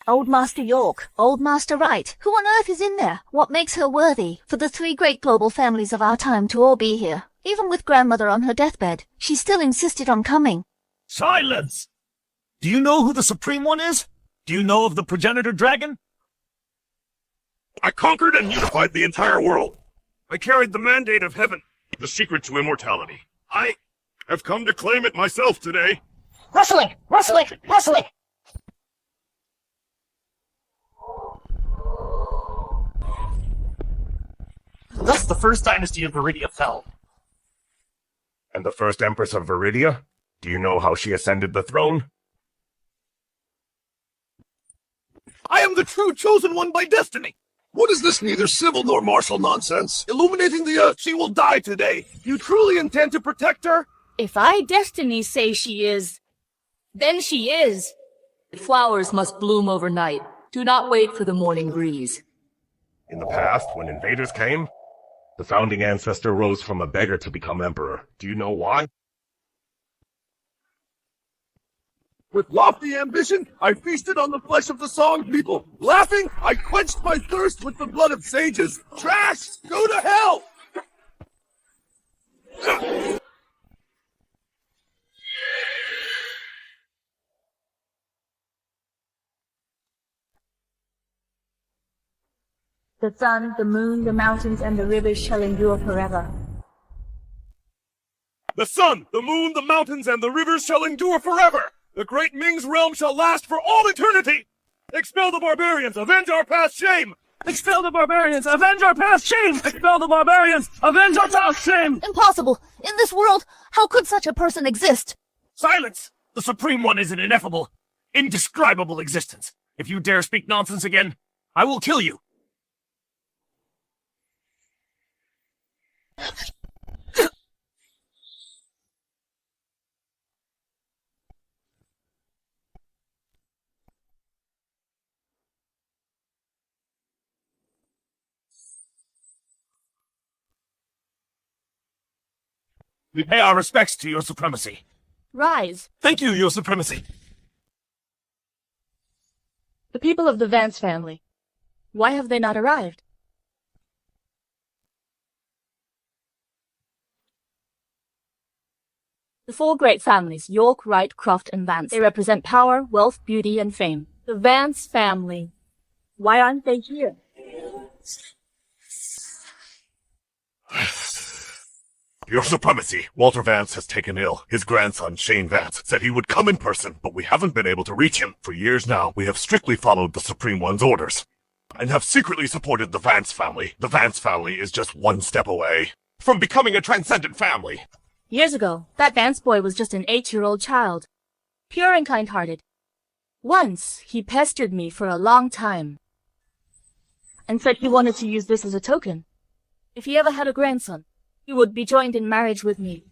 Old Master York, Old Master Wright. Who on earth is in there? What makes her worthy for the three great global families of our time to all be here? Even with grandmother on her deathbed, she still insisted on coming. Silence! Do you know who the Supreme One is? Do you know of the progenitor dragon? I conquered and unified the entire world. I carried the mandate of heaven, the secret to immortality. I have come to claim it myself today. Rustling! Rustling! Rustling! Thus the first dynasty of Viridia fell. And the first Empress of Viridia? Do you know how she ascended the throne? I am the true chosen one by destiny! What is this neither civil nor martial nonsense? Illuminating the earth! She will die today! You truly intend to protect her? If I destiny say she is, then she is. Flowers must bloom overnight. Do not wait for the morning breeze. In the past, when invaders came, the founding ancestor rose from a beggar to become emperor. Do you know why? With lofty ambition, I feasted on the flesh of the song people. Laughing, I quenched my thirst with the blood of sages. Trash! Go to hell! The sun, the moon, the mountains, and the rivers shall endure forever. The sun, the moon, the mountains, and the rivers shall endure forever! The great Ming's realm shall last for all eternity! Expel the barbarians! Avenge our past shame! Expel the barbarians! Avenge our past shame! Expel the barbarians! Avenge our past shame! Impossible! In this world, how could such a person exist? Silence! The Supreme One is an ineffable, indescribable existence. If you dare speak nonsense again, I will kill you. We pay our respects to your supremacy. Rise. Thank you, your supremacy. The people of the Vance family. Why have they not arrived? The four great families, York, Wright, Croft, and Vance. They represent power, wealth, beauty, and fame. The Vance family. Why aren't they here? Your supremacy, Walter Vance has taken ill. His grandson, Shane Vance, said he would come in person, but we haven't been able to reach him. For years now, we have strictly followed the Supreme One's orders, and have secretly supported the Vance family. The Vance family is just one step away from becoming a transcendent family. Years ago, that Vance boy was just an 8-year-old child. Pure and kind-hearted. Once, he pestered me for a long time, and said he wanted to use this as a token. If he ever had a grandson, he would be joined in marriage with me.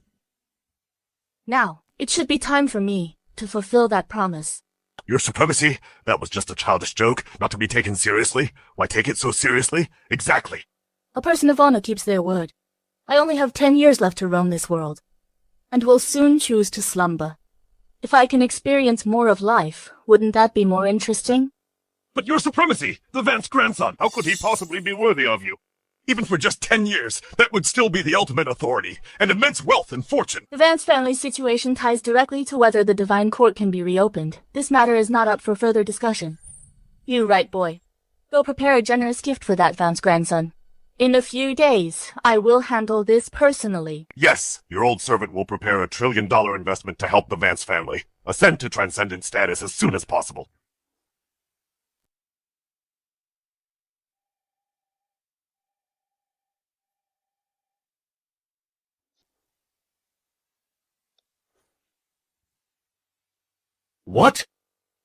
Now, it should be time for me to fulfill that promise. Your supremacy? That was just a childish joke, not to be taken seriously. Why take it so seriously? Exactly. A person of honor keeps their word. I only have 10 years left to roam this world, and will soon choose to slumber. If I can experience more of life, wouldn't that be more interesting? But your supremacy, the Vance grandson, how could he possibly be worthy of you? Even for just 10 years, that would still be the ultimate authority, and immense wealth and fortune. The Vance family's situation ties directly to whether the Divine Court can be reopened. This matter is not up for further discussion. You, Wright boy, go prepare a generous gift for that Vance grandson. In a few days, I will handle this personally. Yes, your old servant will prepare a $1 trillion investment to help the Vance family ascend to transcendent status as soon as possible. What?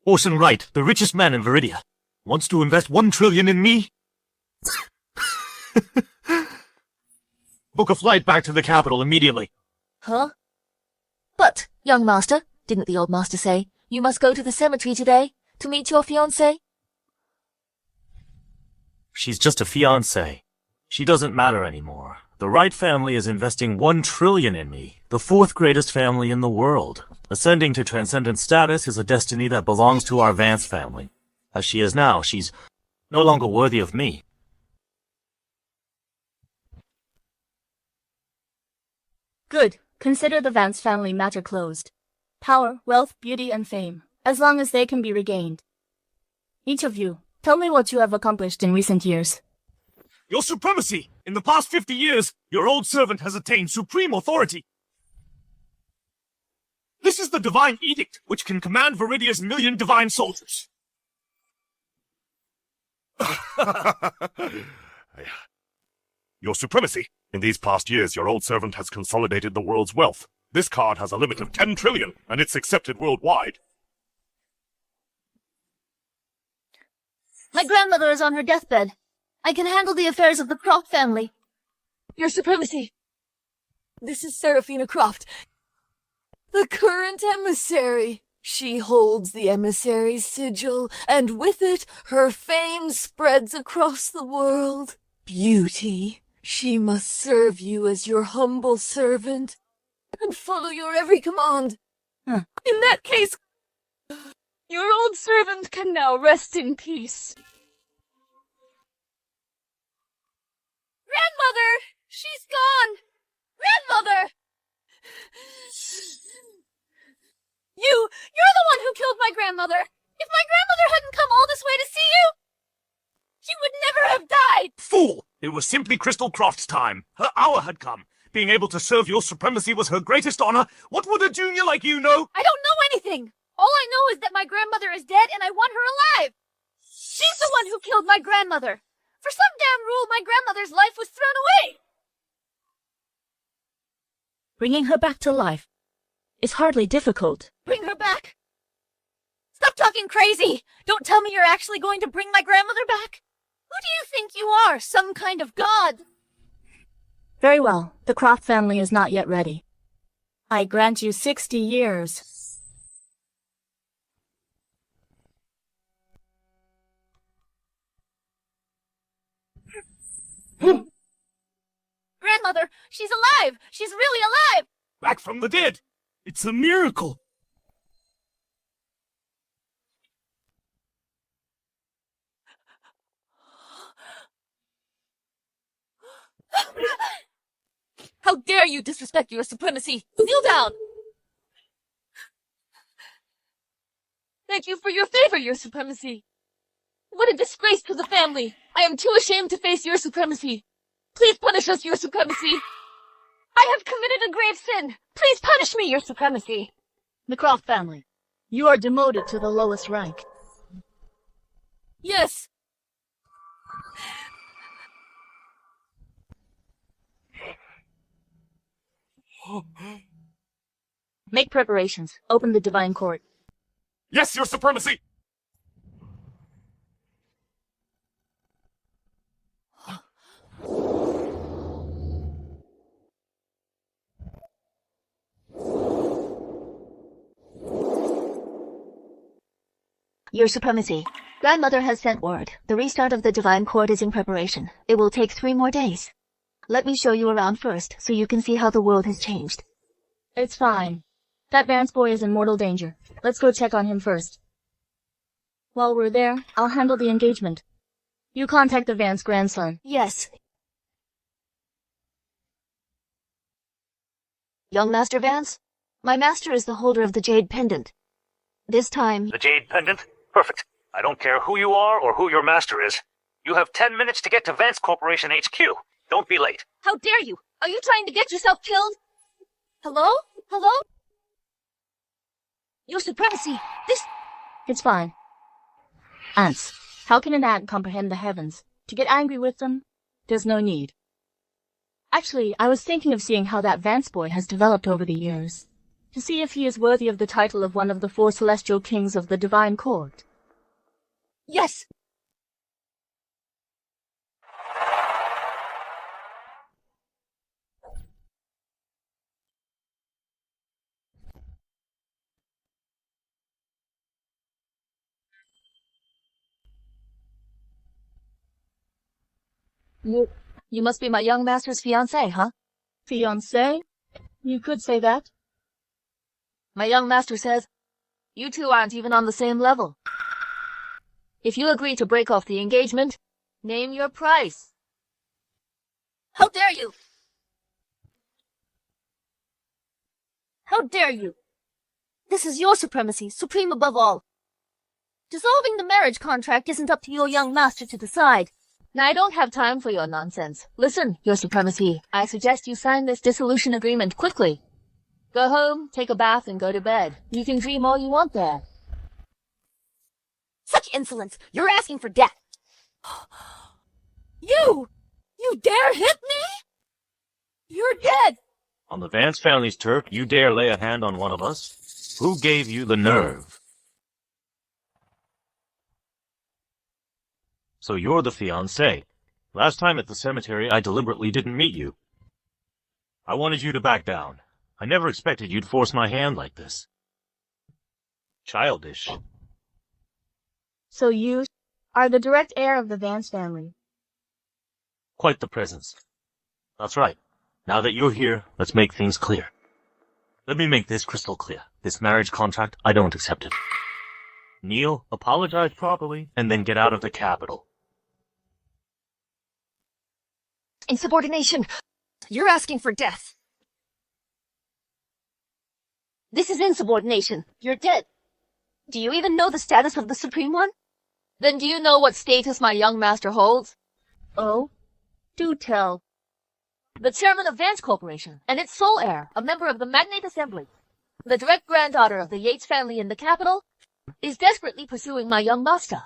Orson Wright, the richest man in Viridia, wants to invest $1 trillion in me? Book a flight back to the capital immediately. Huh? But, young master, didn't the old master say, you must go to the cemetery today to meet your fiancée? She's just a fiancée. She doesn't matter anymore. The Wright family is investing $1 trillion in me, the fourth greatest family in the world. Ascending to transcendent status is a destiny that belongs to our Vance family. As she is now, she's no longer worthy of me. Good. Consider the Vance family matter closed. Power, wealth, beauty, and fame, as long as they can be regained. Each of you, tell me what you have accomplished in recent years. Your Supremacy! In the past 50 years, your old servant has attained supreme authority. This is the divine edict, which can command Viridia's 1,000,000 divine soldiers. Your Supremacy, in these past years, your old servant has consolidated the world's wealth. This card has a limit of 10 trillion, and it's accepted worldwide. My grandmother is on her deathbed. I can handle the affairs of the Croft family. Your Supremacy, this is Seraphina Croft, the current emissary. She holds the emissary's sigil, and with it, her fame spreads across the world. Beauty, she must serve you as your humble servant, and follow your every command. In that case, your old servant can now rest in peace. Grandmother! She's gone! Grandmother! You're the one who killed my grandmother! If my grandmother hadn't come all this way to see you, she would never have died! Fool! It was simply Crystal Croft's time. Her hour had come. Being able to serve your Supremacy was her greatest honor. What would a junior like you know? I don't know anything. All I know is that my grandmother is dead and I want her alive. She's the one who killed my grandmother. For some damn rule, my grandmother's life was thrown away. Bringing her back to life is hardly difficult. Bring her back. Stop talking crazy. Don't tell me you're actually going to bring my grandmother back. Who do you think you are, some kind of god? Very well. The Croft family is not yet ready. I grant you 60 years. Grandmother, she's alive! She's really alive! Back from the dead! It's a miracle! How dare you disrespect your Supremacy! Kneel down! Thank you for your favor, your Supremacy. What a disgrace to the family! I am too ashamed to face your Supremacy. Please punish us, your Supremacy. I have committed a grave sin. Please punish me, your Supremacy. The Croft family, you are demoted to the lowest rank. Yes. Make preparations. Open the Divine Court. Yes, your Supremacy! Your Supremacy, Grandmother has sent word. The restart of the Divine Court is in preparation. It will take 3 more days. Let me show you around first, so you can see how the world has changed. It's fine. That Vance boy is in mortal danger. Let's go check on him first. While we're there, I'll handle the engagement. You contact the Vance grandson. Yes. Young Master Vance, my master is the holder of the Jade Pendant. This time... The Jade Pendant? Perfect. I don't care who you are or who your master is. You have 10 minutes to get to Vance Corporation HQ. Don't be late. How dare you? Are you trying to get yourself killed? Hello? Hello? Your Supremacy, this... It's fine. Ants. How can an ant comprehend the heavens? To get angry with them? There's no need. Actually, I was thinking of seeing how that Vance boy has developed over the years. To see if he is worthy of the title of one of the 4 celestial kings of the Divine Court. Yes! You must be my young master's fiancé, huh? Fiancé? You could say that. My young master says, you two aren't even on the same level. If you agree to break off the engagement, name your price. How dare you? How dare you? This is your supremacy, supreme above all. Dissolving the marriage contract isn't up to your young master to decide. Now, I don't have time for your nonsense. Listen, your supremacy, I suggest you sign this dissolution agreement quickly. Go home, take a bath, and go to bed. You can dream all you want there. Such insolence! You're asking for death! You dare hit me? You're dead! On the Vance family's turf, you dare lay a hand on one of us? Who gave you the nerve? So you're the fiancé. Last time at the cemetery, I deliberately didn't meet you. I wanted you to back down. I never expected you'd force my hand like this. Childish. So you are the direct heir of the Vance family. Quite the presence. That's right. Now that you're here, let's make things clear. Let me make this crystal clear. This marriage contract, I don't accept it. Kneel, apologize properly, and then get out of the capital. Insubordination! You're asking for death. This is insubordination. You're dead. Do you even know the status of the Supreme One? Then do you know what status my young master holds? Oh? Do tell. The chairman of Vance Corporation, and its sole heir, a member of the Magnate Assembly. The direct granddaughter of the Yates family in the capital, is desperately pursuing my young master.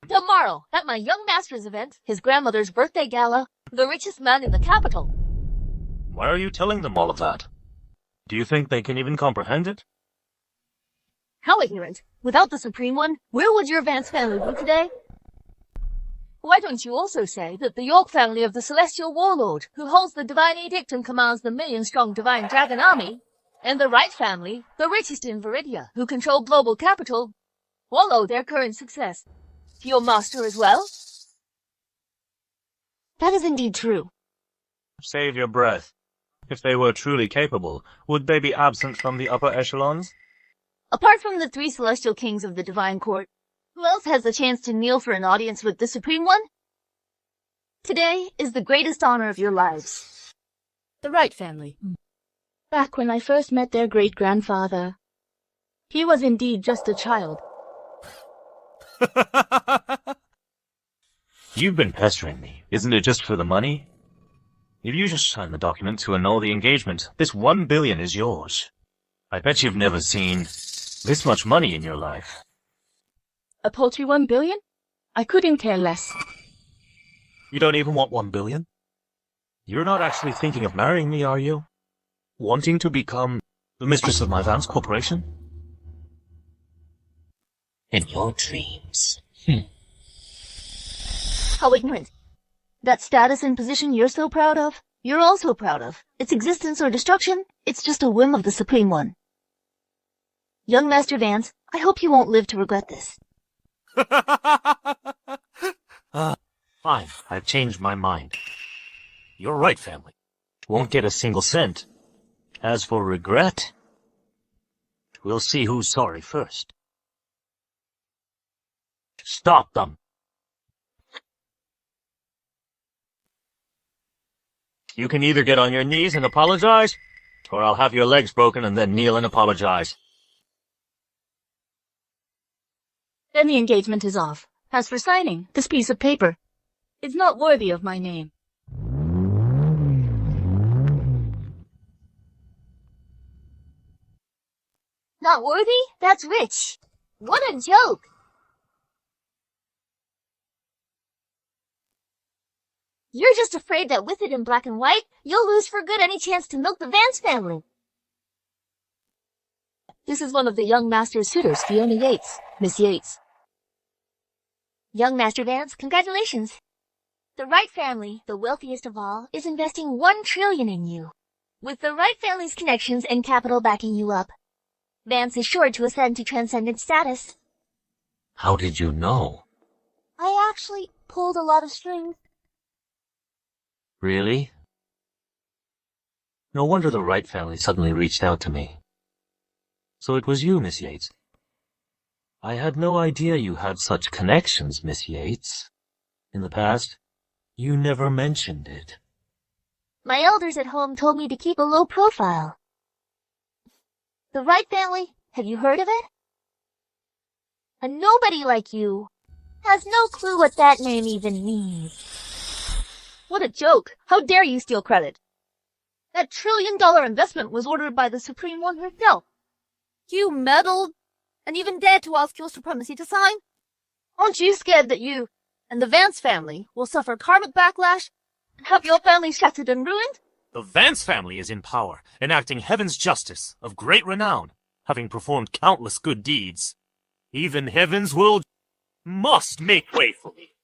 Tomorrow, at my young master's event, his grandmother's birthday gala, the richest man in the capital. Why are you telling them all of that? Do you think they can even comprehend it? How ignorant. Without the Supreme One, where would your Vance family be today? Why don't you also say that the York family of the Celestial Warlord, who holds the divine edict and commands the million-strong divine dragon army, and the Wright family, the richest in Viridia, who control global capital, all owe their current success to your master as well? That is indeed true. Save your breath. If they were truly capable, would they be absent from the upper echelons? Apart from the 3 celestial kings of the divine court, who else has the chance to kneel for an audience with the Supreme One? Today is the greatest honor of your lives. The Wright family. Back when I first met their great-grandfather, he was indeed just a child. You've been pestering me. Isn't it just for the money? If you just sign the document to annul the engagement, this 1 billion is yours. I bet you've never seen this much money in your life. A paltry 1 billion? I couldn't care less. You don't even want 1 billion? You're not actually thinking of marrying me, are you? Wanting to become the mistress of my Vance Corporation? In your dreams. How ignorant. That status and position you're so proud of, you're also proud of. Its existence or destruction, it's just a whim of the Supreme One. Young Master Vance, I hope you won't live to regret this. Fine, I've changed my mind. You're right, family. Won't get a single cent. As for regret, we'll see who's sorry first. Stop them! You can either get on your knees and apologize, or I'll have your legs broken and then kneel and apologize. Then the engagement is off. As for signing, this piece of paper, it's not worthy of my name. Not worthy? That's rich. What a joke. You're just afraid that with it in black and white, you'll lose for good any chance to milk the Vance family. This is one of the young master's suitors, Fiona Yates, Miss Yates. Young Master Vance, congratulations. The Wright family, the wealthiest of all, is investing 1 trillion in you. With the Wright family's connections and capital backing you up, Vance is sure to ascend to transcendent status. How did you know? I actually pulled a lot of strings. Really? No wonder the Wright family suddenly reached out to me. So it was you, Miss Yates. I had no idea you had such connections, Miss Yates. In the past, you never mentioned it. My elders at home told me to keep a low profile. The Wright family, have you heard of it? A nobody like you has no clue what that name even means. What a joke! How dare you steal credit? That $1 trillion investment was ordered by the Supreme One herself. You meddled, and even dared to ask your supremacy to sign? Aren't you scared that you and the Vance family will suffer karmic backlash and have your family shattered and ruined? The Vance family is in power, enacting heaven's justice of great renown, having performed countless good deeds. Even heaven's will must make way for me.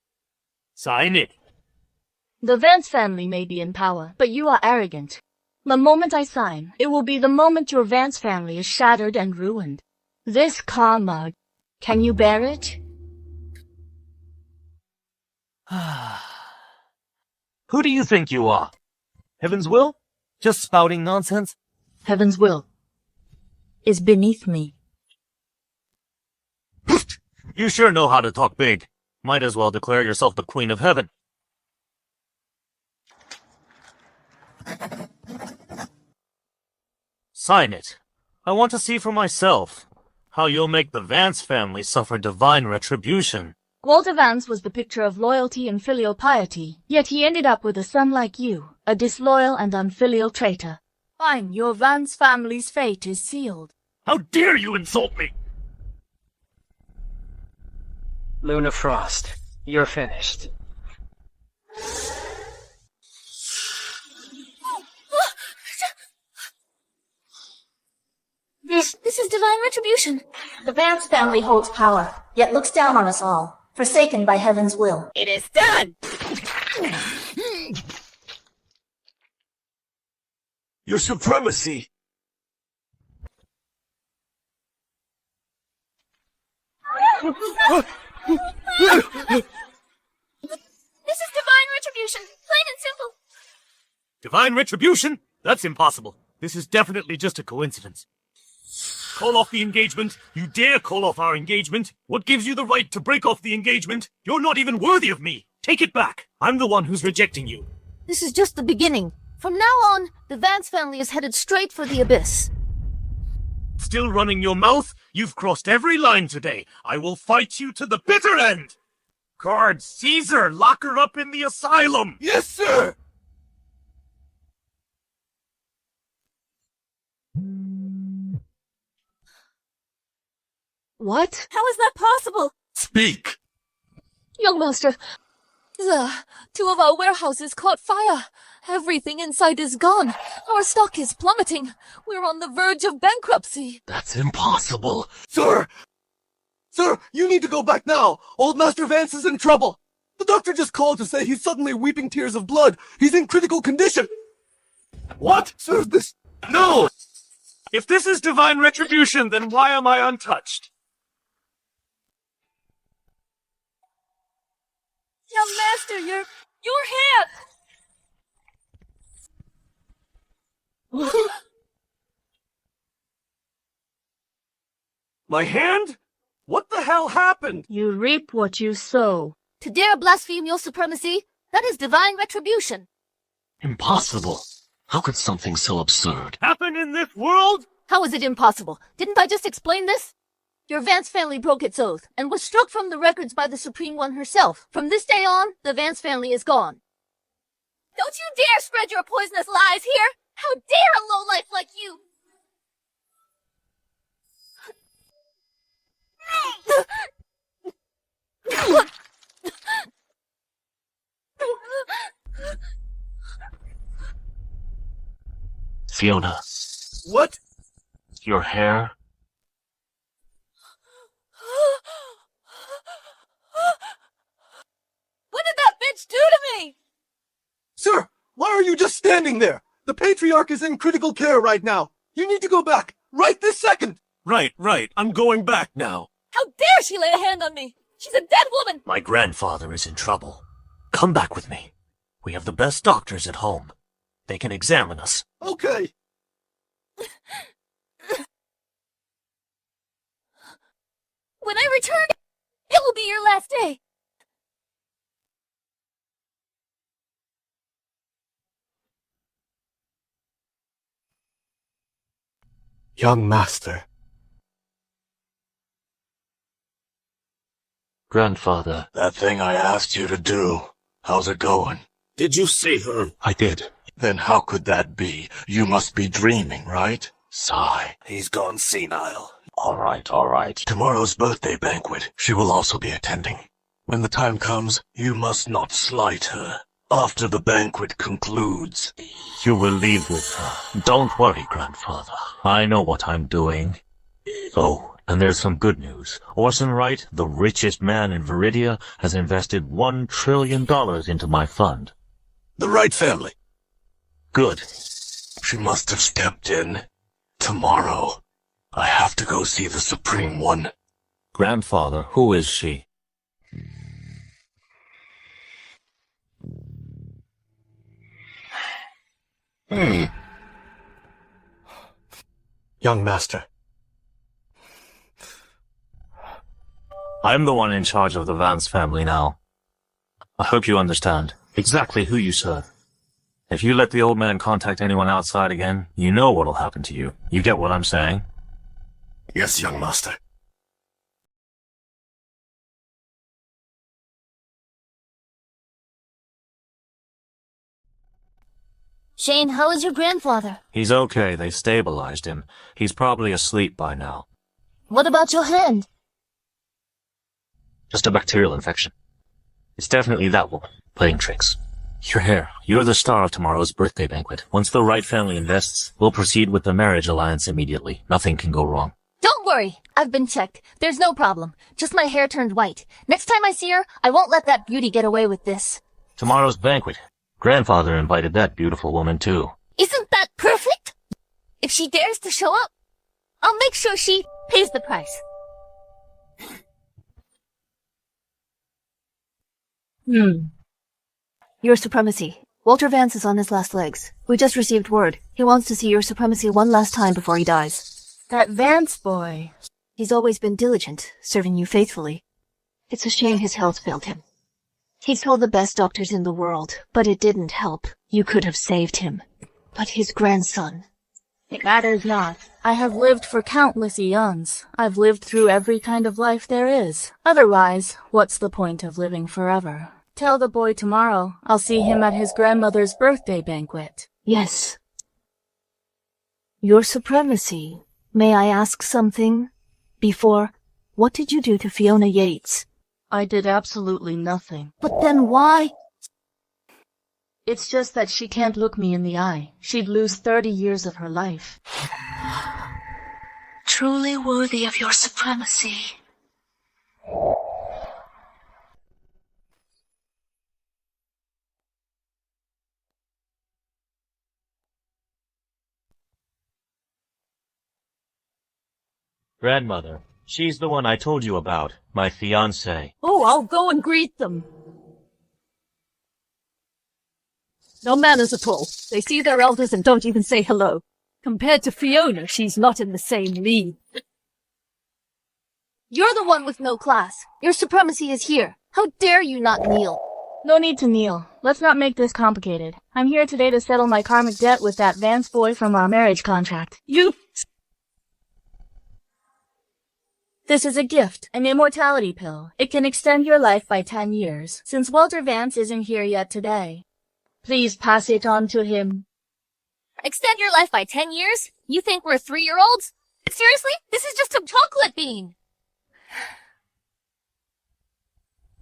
Sign it. The Vance family may be in power, but you are arrogant. The moment I sign, it will be the moment your Vance family is shattered and ruined. This karma, can you bear it? Who do you think you are? Heaven's will? Just spouting nonsense? Heaven's will is beneath me. You sure know how to talk big. Might as well declare yourself the Queen of Heaven. Sign it. I want to see for myself how you'll make the Vance family suffer divine retribution. Walter Vance was the picture of loyalty and filial piety, yet he ended up with a son like you, a disloyal and unfilial traitor. Fine, your Vance family's fate is sealed. How dare you insult me! Luna Frost, you're finished. This is divine retribution. The Vance family holds power, yet looks down on us all, forsaken by heaven's will. It is done! Your supremacy! This is divine retribution, plain and simple. Divine retribution? That's impossible. This is definitely just a coincidence. Call off the engagement. You dare call off our engagement? What gives you the right to break off the engagement? You're not even worthy of me. Take it back. I'm the one who's rejecting you. This is just the beginning. From now on, the Vance family is headed straight for the abyss. Still running your mouth? You've crossed every line today. I will fight you to the bitter end. Guard Caesar, lock her up in the asylum. Yes, sir! What? How is that possible? Speak! Young master, two of our warehouses caught fire. Everything inside is gone. Our stock is plummeting. We're on the verge of bankruptcy. That's impossible. Sir! Sir, you need to go back now! Old Master Vance is in trouble! The doctor just called to say he's suddenly weeping tears of blood. He's in critical condition! What? Sir, this... No! If this is divine retribution, then why am I untouched? Young master, your hand! My hand? What the hell happened? You reap what you sow. To dare blaspheme your supremacy, that is divine retribution. Impossible. How could something so absurd happen in this world? How is it impossible? Didn't I just explain this? Your Vance family broke its oath and was struck from the records by the Supreme One herself. From this day on, the Vance family is gone. Don't you dare spread your poisonous lies here! How dare a lowlife like you! Fiona, What? your hair? What did that bitch do to me? Sir, why are you just standing there? The Patriarch is in critical care right now. You need to go back, right this second! Right. I'm going back now. How dare she lay a hand on me? She's a dead woman! My grandfather is in trouble. Come back with me. We have the best doctors at home. They can examine us. Okay. When I return, it will be your last day. Young master. Grandfather. That thing I asked you to do, how's it going? Did you see her? I did. Then how could that be? You must be dreaming, right? Sigh. He's gone senile. All right. Tomorrow's birthday banquet, she will also be attending. When the time comes, you must not slight her. After the banquet concludes. You will leave with her. Don't worry, Grandfather. I know what I'm doing. Oh, and there's some good news. Orson Wright, the richest man in Viridia, has invested $1 trillion into my fund. The Wright family. Good. She must have stepped in. Tomorrow, I have to go see the Supreme One. Grandfather, who is she? Young master. I'm the one in charge of the Vance family now. I hope you understand exactly who you serve. If you let the old man contact anyone outside again, you know what'll happen to you. You get what I'm saying? Yes, young master. Shane, how is your grandfather? He's okay, they stabilized him. He's probably asleep by now. What about your hand? Just a bacterial infection. It's definitely that woman, playing tricks. Your hair. You're the star of tomorrow's birthday banquet. Once the Wright family invests, we'll proceed with the marriage alliance immediately. Nothing can go wrong. Don't worry, I've been checked. There's no problem. Just my hair turned white. Next time I see her, I won't let that beauty get away with this. Tomorrow's banquet. Grandfather invited that beautiful woman too. Isn't that perfect? If she dares to show up, I'll make sure she pays the price. Your Supremacy. Walter Vance is on his last legs. We just received word. He wants to see Your Supremacy one last time before he dies. That Vance boy. He's always been diligent, serving you faithfully. It's a shame his health failed him. He told the best doctors in the world, but it didn't help. You could have saved him. But his grandson... It matters not. I have lived for countless eons. I've lived through every kind of life there is. Otherwise, what's the point of living forever? Tell the boy tomorrow I'll see him at his grandmother's birthday banquet. Yes. Your Supremacy, may I ask something? Before, what did you do to Fiona Yates? I did absolutely nothing. But then why? It's just that she can't look me in the eye. She'd lose 30 years of her life. Truly worthy of Your Supremacy. Grandmother. She's the one I told you about. My fiancé. Oh, I'll go and greet them. No manners at all. They see their elders and don't even say hello. Compared to Fiona, she's not in the same league. You're the one with no class. Your Supremacy is here. How dare you not kneel? No need to kneel. Let's not make this complicated. I'm here today to settle my karmic debt with that Vance boy from our marriage contract. This is a gift, an immortality pill. It can extend your life by 10 years. Since Walter Vance isn't here yet today, please pass it on to him. Extend your life by 10 years? You think we're 3-year-olds? Seriously? This is just a chocolate bean.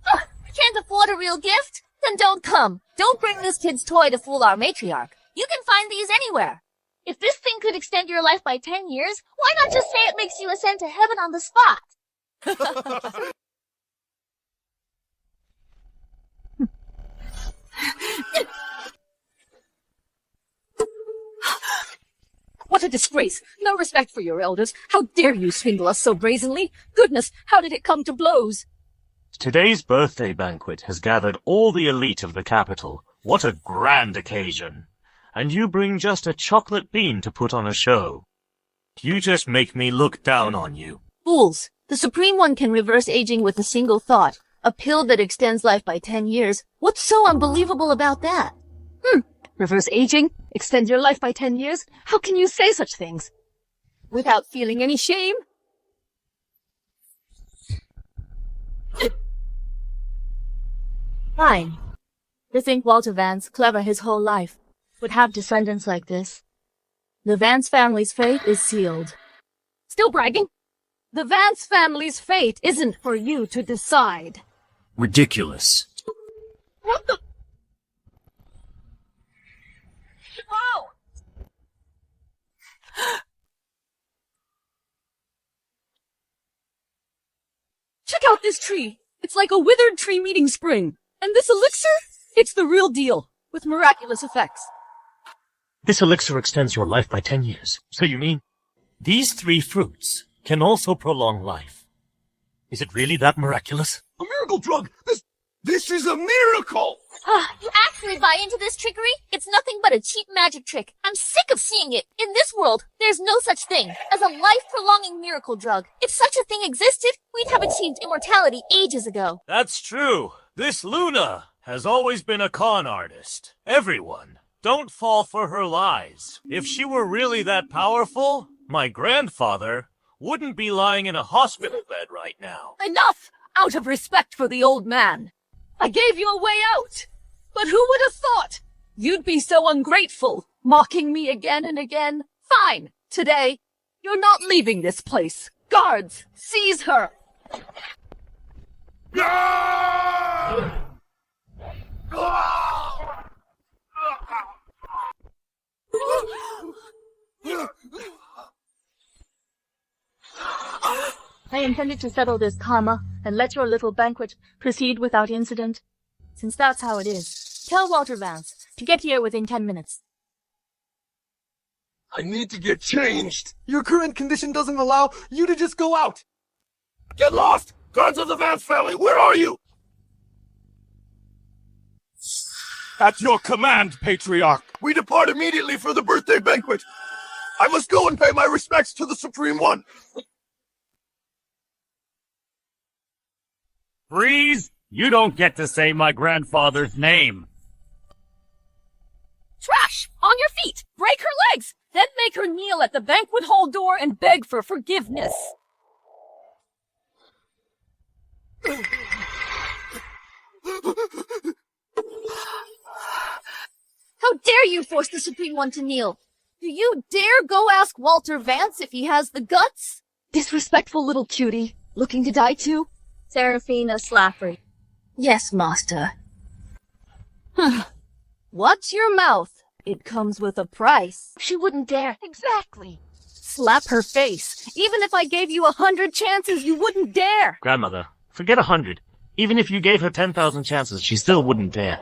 Can't afford a real gift? Then don't come. Don't bring this kid's toy to fool our matriarch. You can find these anywhere. If this thing could extend your life by 10 years, why not just say it makes you ascend to heaven on the spot? What a disgrace. No respect for your elders. How dare you swindle us so brazenly? Goodness, how did it come to blows? Today's birthday banquet has gathered all the elite of the capital. What a grand occasion. And you bring just a chocolate bean to put on a show. You just make me look down on you. Fools. The Supreme One can reverse aging with a single thought. A pill that extends life by 10 years. What's so unbelievable about that? Reverse aging? Extend your life by 10 years? How can you say such things? Without feeling any shame? Fine. To think Walter Vance, clever his whole life, would have descendants like this. The Vance family's fate is sealed. Still bragging? The Vance family's fate isn't for you to decide. Ridiculous. What the? Whoa! Check out this tree. It's like a withered tree meeting spring. And this elixir? It's the real deal, with miraculous effects. This elixir extends your life by 10 years. So you mean these 3 fruits can also prolong life? Is it really that miraculous? A miracle drug! This is a miracle! You actually buy into this trickery? It's nothing but a cheap magic trick. I'm sick of seeing it. In this world, there's no such thing as a life-prolonging miracle drug. If such a thing existed, we'd have achieved immortality ages ago. That's true. This Luna has always been a con artist. Everyone, don't fall for her lies. If she were really that powerful, my grandfather wouldn't be lying in a hospital bed right now. Enough! Out of respect for the old man. I gave you a way out. But who would have thought? You'd be so ungrateful, mocking me again and again. Fine. Today, you're not leaving this place. Guards, seize her. I intended to settle this karma and let your little banquet proceed without incident. Since that's how it is, tell Walter Vance to get here within 10 minutes. I need to get changed. Your current condition doesn't allow you to just go out. Get lost! Guards of the Vance family, where are you? At your command, Patriarch. We depart immediately for the birthday banquet. I must go and pay my respects to the Supreme One. Freeze! You don't get to say my grandfather's name. Trash! On your feet! Break her legs! Then make her kneel at the banquet hall door and beg for forgiveness. How dare you force the Supreme One to kneel? Do you dare go ask Walter Vance if he has the guts? Disrespectful little cutie. Looking to die too? Seraphina Slaffery. Yes, master. Watch your mouth. It comes with a price. She wouldn't dare. Exactly. Slap her face. Even if I gave you 100 chances, you wouldn't dare. Grandmother, forget 100. Even if you gave her 10,000 chances, she still wouldn't dare.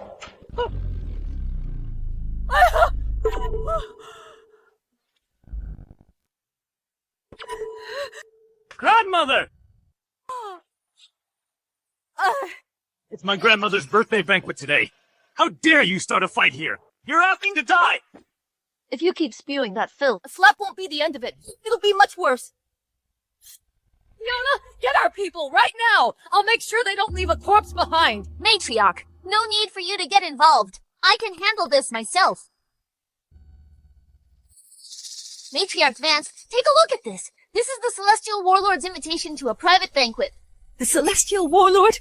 Grandmother! It's my grandmother's birthday banquet today. How dare you start a fight here? You're asking to die! If you keep spewing that filth, A slap won't be the end of it. It'll be much worse. Fiona, get our people right now! I'll make sure they don't leave a corpse behind. Matriarch, no need for you to get involved. I can handle this myself. Matriarch Vance, take a look at this. This is the Celestial Warlord's invitation to a private banquet. the Celestial Warlord,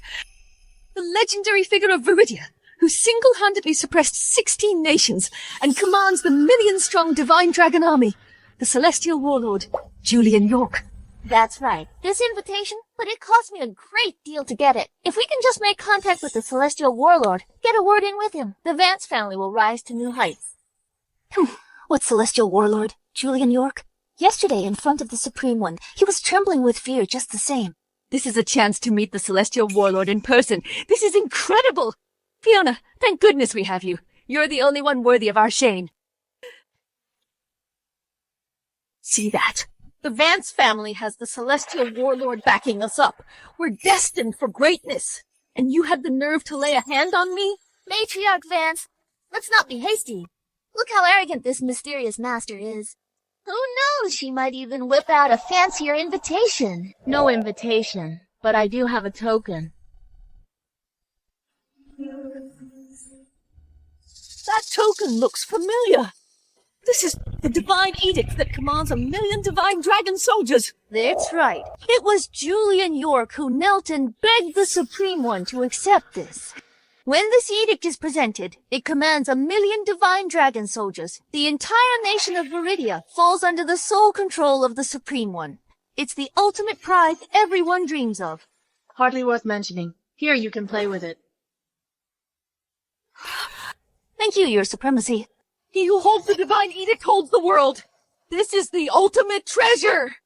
the legendary figure of Viridia, who single-handedly suppressed 16 nations and commands the million-strong Divine Dragon Army, the Celestial Warlord, Julian York. That's right. This invitation, but it cost me a great deal to get it. If we can just make contact with the Celestial Warlord, get a word in with him, the Vance family will rise to new heights. What Celestial Warlord? Julian York? Yesterday, in front of the Supreme One, he was trembling with fear just the same. This is a chance to meet the Celestial Warlord in person. This is incredible! Fiona, thank goodness we have you. You're the only one worthy of our Shane. See that? The Vance family has the Celestial Warlord backing us up. We're destined for greatness. And you had the nerve to lay a hand on me? Matriarch Vance, let's not be hasty. Look how arrogant this mysterious master is. Who knows, she might even whip out a fancier invitation. No invitation, but I do have a token. That token looks familiar. This is the divine edict that commands 1,000,000 divine dragon soldiers. That's right. It was Julian York who knelt and begged the Supreme One to accept this. When this edict is presented, it commands 1,000,000 divine dragon soldiers. The entire nation of Viridia falls under the sole control of the Supreme One. It's the ultimate prize everyone dreams of. Hardly worth mentioning. Here, you can play with it. Thank you, Your Supremacy. He who holds the divine edict holds the world. This is the ultimate treasure.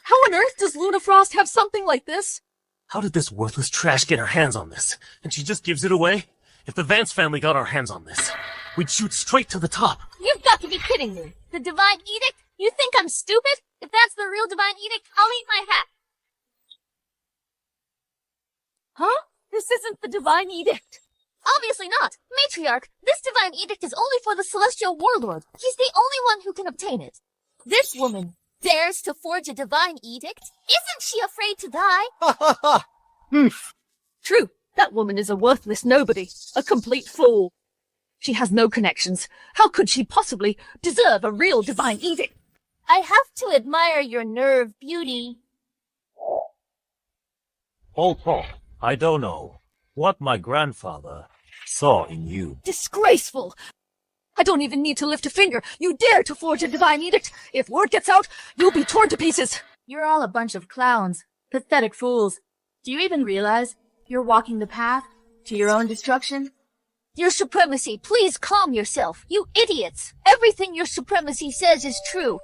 How on earth does Luna Frost have something like this? How did this worthless trash get her hands on this? And she just gives it away? If the Vance family got our hands on this, we'd shoot straight to the top. You've got to be kidding me. The divine edict? You think I'm stupid? If that's the real divine edict, I'll eat my hat. Huh? This isn't the divine edict. Obviously not. Matriarch, this divine edict is only for the Celestial Warlord. He's the only one who can obtain it. This woman dares to forge a divine edict? Isn't she afraid to die? Ha ha ha! True, that woman is a worthless nobody, a complete fool. She has no connections. How could she possibly deserve a real divine edict? I have to admire your nerve, beauty. Hold on. I don't know what my grandfather saw in you. Disgraceful! I don't even need to lift a finger. You dare to forge a divine edict. If word gets out, you'll be torn to pieces. You're all a bunch of clowns. Pathetic fools. Do you even realize you're walking the path to your own destruction? Your Supremacy, please calm yourself. You idiots! Everything your Supremacy says is true.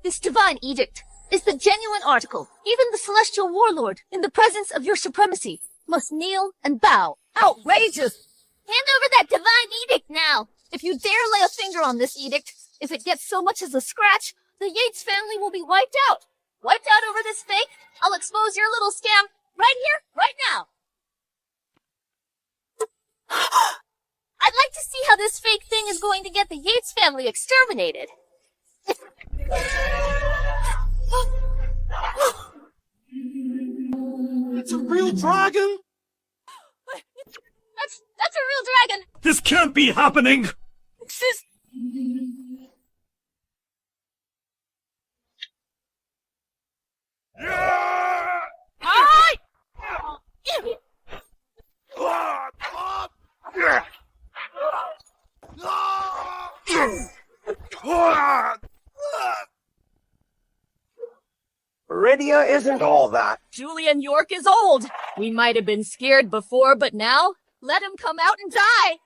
This divine edict is the genuine article. Even the Celestial Warlord, in the presence of your Supremacy, must kneel and bow. Outrageous! Hand over that divine edict now! If you dare lay a finger on this edict, if it gets so much as a scratch, the Yates family will be wiped out. Wiped out over this fake? I'll expose your little scam right here, right now. I'd like to see how this fake thing is going to get the Yates family exterminated. It's a real dragon? That's a real dragon! This can't be happening! This is... Alright! Viridia isn't all that. Julian York is old. We might have been scared before, but now, let him come out and die!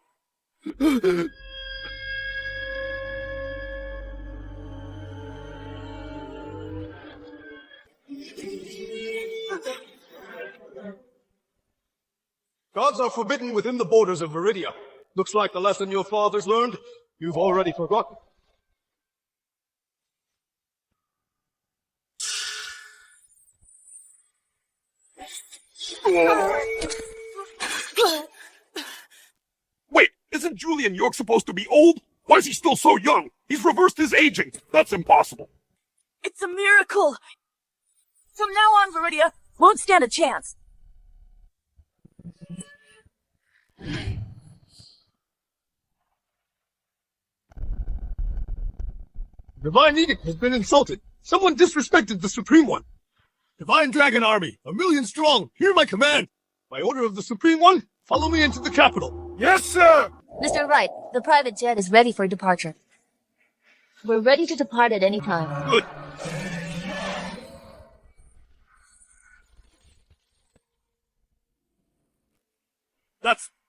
Gods are forbidden within the borders of Viridia. Looks like the lesson your fathers learned, you've already forgotten. Wait, isn't Julian York supposed to be old? Why is he still so young? He's reversed his aging. That's impossible. It's a miracle! From now on, Viridia won't stand a chance. Divine Edict has been insulted. Someone disrespected the Supreme One. Divine Dragon Army, 1,000,000 strong, hear my command. By order of the Supreme One, follow me into the capital. Yes, sir! Mr. Wright, the private jet is ready for departure. We're ready to depart at any time. Good.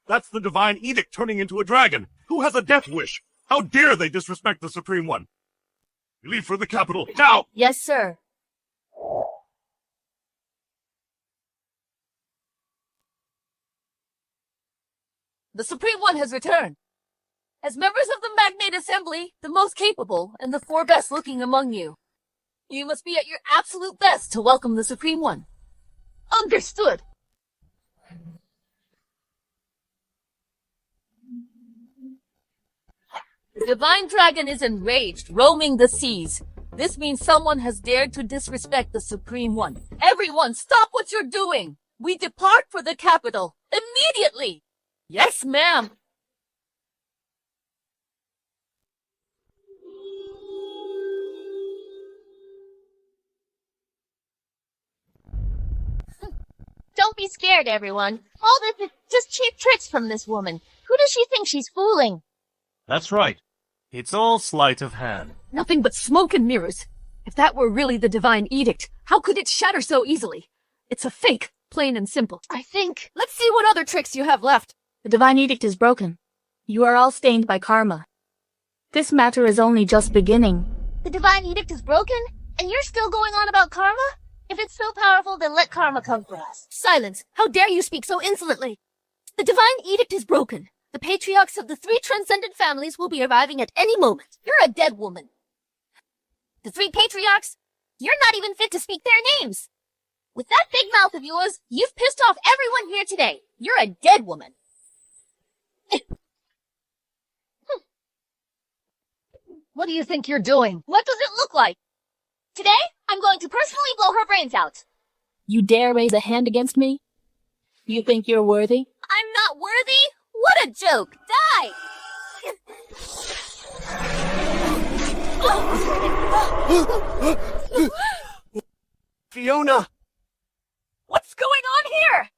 That's the Divine Edict turning into a dragon. Who has a death wish? How dare they disrespect the Supreme One? We leave for the capital, now! Yes, sir. The Supreme One has returned. As members of the Magnate Assembly, the most capable and the 4 best looking among you, you must be at your absolute best to welcome the Supreme One. Understood. The Divine Dragon is enraged, roaming the seas. This means someone has dared to disrespect the Supreme One. Everyone, stop what you're doing! We depart for the capital, immediately! Yes, ma'am! Don't be scared, everyone. All this is just cheap tricks from this woman. Who does she think she's fooling? That's right. It's all sleight of hand. Nothing but smoke and mirrors. If that were really the divine edict, how could it shatter so easily? It's a fake, plain and simple. I think... Let's see what other tricks you have left. The divine edict is broken. You are all stained by karma. This matter is only just beginning. The divine edict is broken? And you're still going on about karma? If it's so powerful, then let karma come for us. Silence! How dare you speak so insolently? The divine edict is broken. The patriarchs of the 3 transcendent families will be arriving at any moment. You're a dead woman. The 3 patriarchs? You're not even fit to speak their names. With that big mouth of yours, you've pissed off everyone here today. You're a dead woman. What do you think you're doing? What does it look like? Today, I'm going to personally blow her brains out. You dare raise a hand against me? You think you're worthy? I'm not worthy? What a joke! Die! Fiona! What's going on here?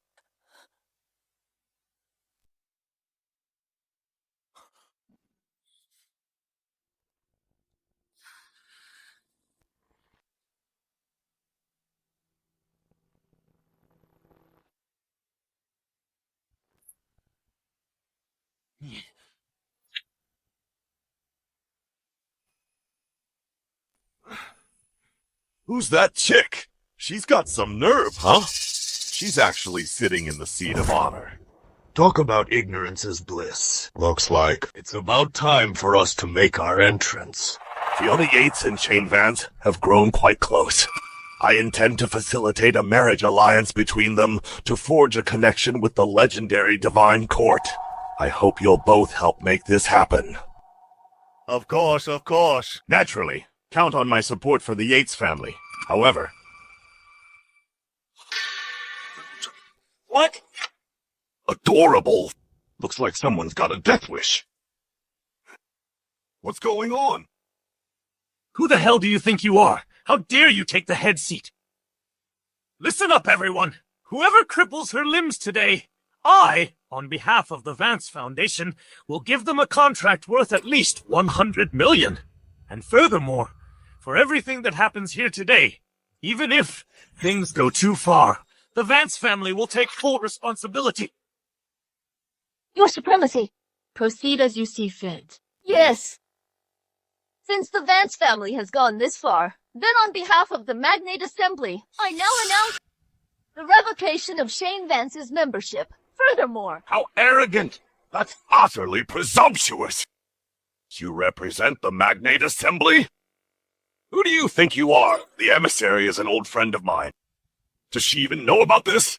Who's that chick? She's got some nerve, huh? She's actually sitting in the seat of honor. Talk about ignorance is bliss. Looks like it's about time for us to make our entrance. Fiona Yates and Shane Vance have grown quite close. I intend to facilitate a marriage alliance between them to forge a connection with the legendary Divine Court. I hope you'll both help make this happen. Of course, of course. Naturally. Count on my support for the Yates family. However... What? Adorable. Looks like someone's got a death wish. What's going on? Who the hell do you think you are? How dare you take the head seat? Listen up, everyone. Whoever cripples her limbs today, I, on behalf of the Vance Foundation, will give them a contract worth at least 100 million. And furthermore, for everything that happens here today, even if things go too far, the Vance family will take full responsibility. Your Supremacy. Proceed as you see fit. Yes. Since the Vance family has gone this far, then on behalf of the Magnate Assembly, I now announce the revocation of Shane Vance's membership. Furthermore... How arrogant! That's utterly presumptuous! You represent the Magnate Assembly? Who do you think you are? The emissary is an old friend of mine. Does she even know about this?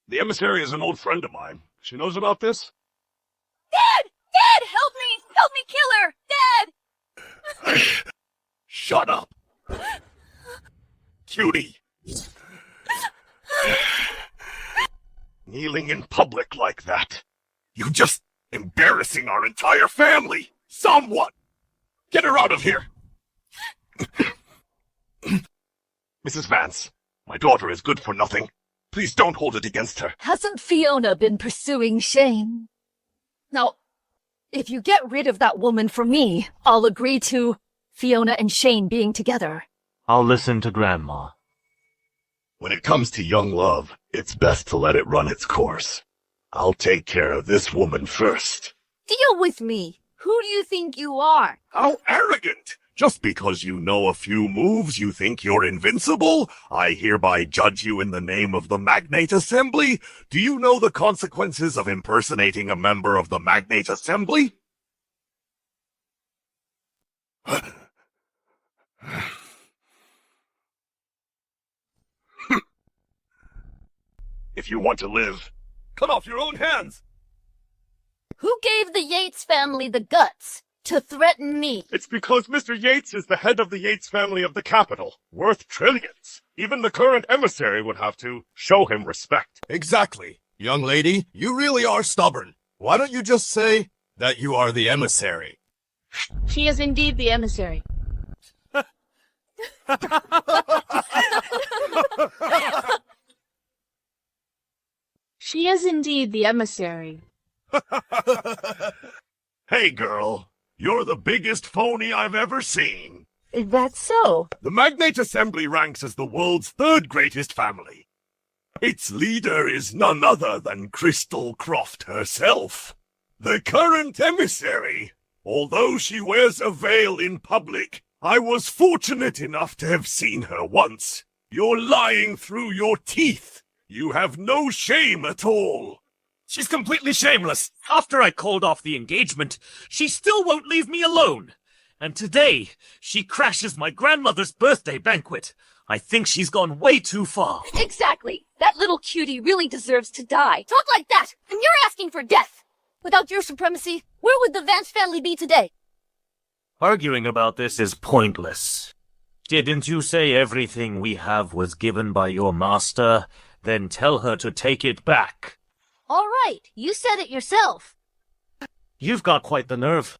The emissary is an old friend of mine. She knows about this? Dad! Dad! Help me! Help me kill her! Dad! Shut up! Cutie! Kneeling in public like that. You just embarrassing our entire family! Someone! Get her out of here! Mrs. Vance, my daughter is good for nothing. Please don't hold it against her. Hasn't Fiona been pursuing Shane? Now, if you get rid of that woman for me, I'll agree to Fiona and Shane being together. I'll listen to Grandma. When it comes to young love, it's best to let it run its course. I'll take care of this woman first. Deal with me. Who do you think you are? How arrogant! Just because you know a few moves, you think you're invincible? I hereby judge you in the name of the Magnate Assembly. Do you know the consequences of impersonating a member of the Magnate Assembly? If you want to live, cut off your own hands! Who gave the Yates family the guts to threaten me? It's because Mr. Yates is the head of the Yates family of the capital, worth trillions. Even the current emissary would have to show him respect. Exactly. Young lady, you really are stubborn. Why don't you just say that you are the emissary? She is indeed the emissary. She is indeed the emissary. Hey, girl. You're the biggest phony I've ever seen. Is that so? The Magnate Assembly ranks as the world's third greatest family. Its leader is none other than Crystal Croft herself, the current emissary. Although she wears a veil in public, I was fortunate enough to have seen her once. You're lying through your teeth. You have no shame at all. She's completely shameless. After I called off the engagement, she still won't leave me alone. And today, she crashes my grandmother's birthday banquet. I think she's gone way too far. Exactly. That little cutie really deserves to die. Talk like that, and you're asking for death. Without your supremacy, where would the Vance family be today? Arguing about this is pointless. Didn't you say everything we have was given by your master? Then tell her to take it back. All right, you said it yourself. You've got quite the nerve.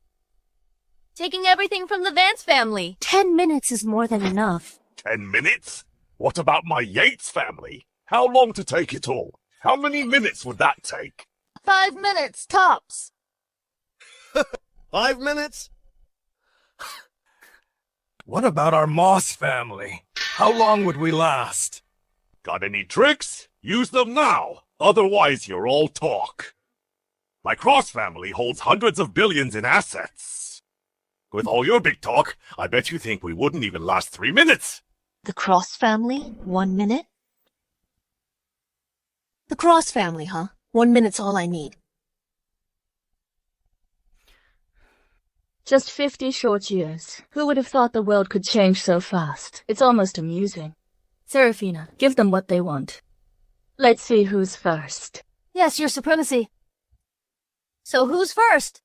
Taking everything from the Vance family. 10 minutes is more than enough. 10 minutes? What about my Yates family? How long to take it all? How many minutes would that take? 5 minutes, tops. 5 minutes? What about our Moss family? How long would we last? Got any tricks? Use them now. Otherwise, you're all talk. My Cross family holds hundreds of billions in assets. With all your big talk, I bet you think we wouldn't even last 3 minutes. The Cross family? 1 minute? The Cross family, huh? 1 minute's all I need. Just 50 short years. Who would have thought the world could change so fast? It's almost amusing. Seraphina, give them what they want. Let's see who's first. Yes, your supremacy. So who's first?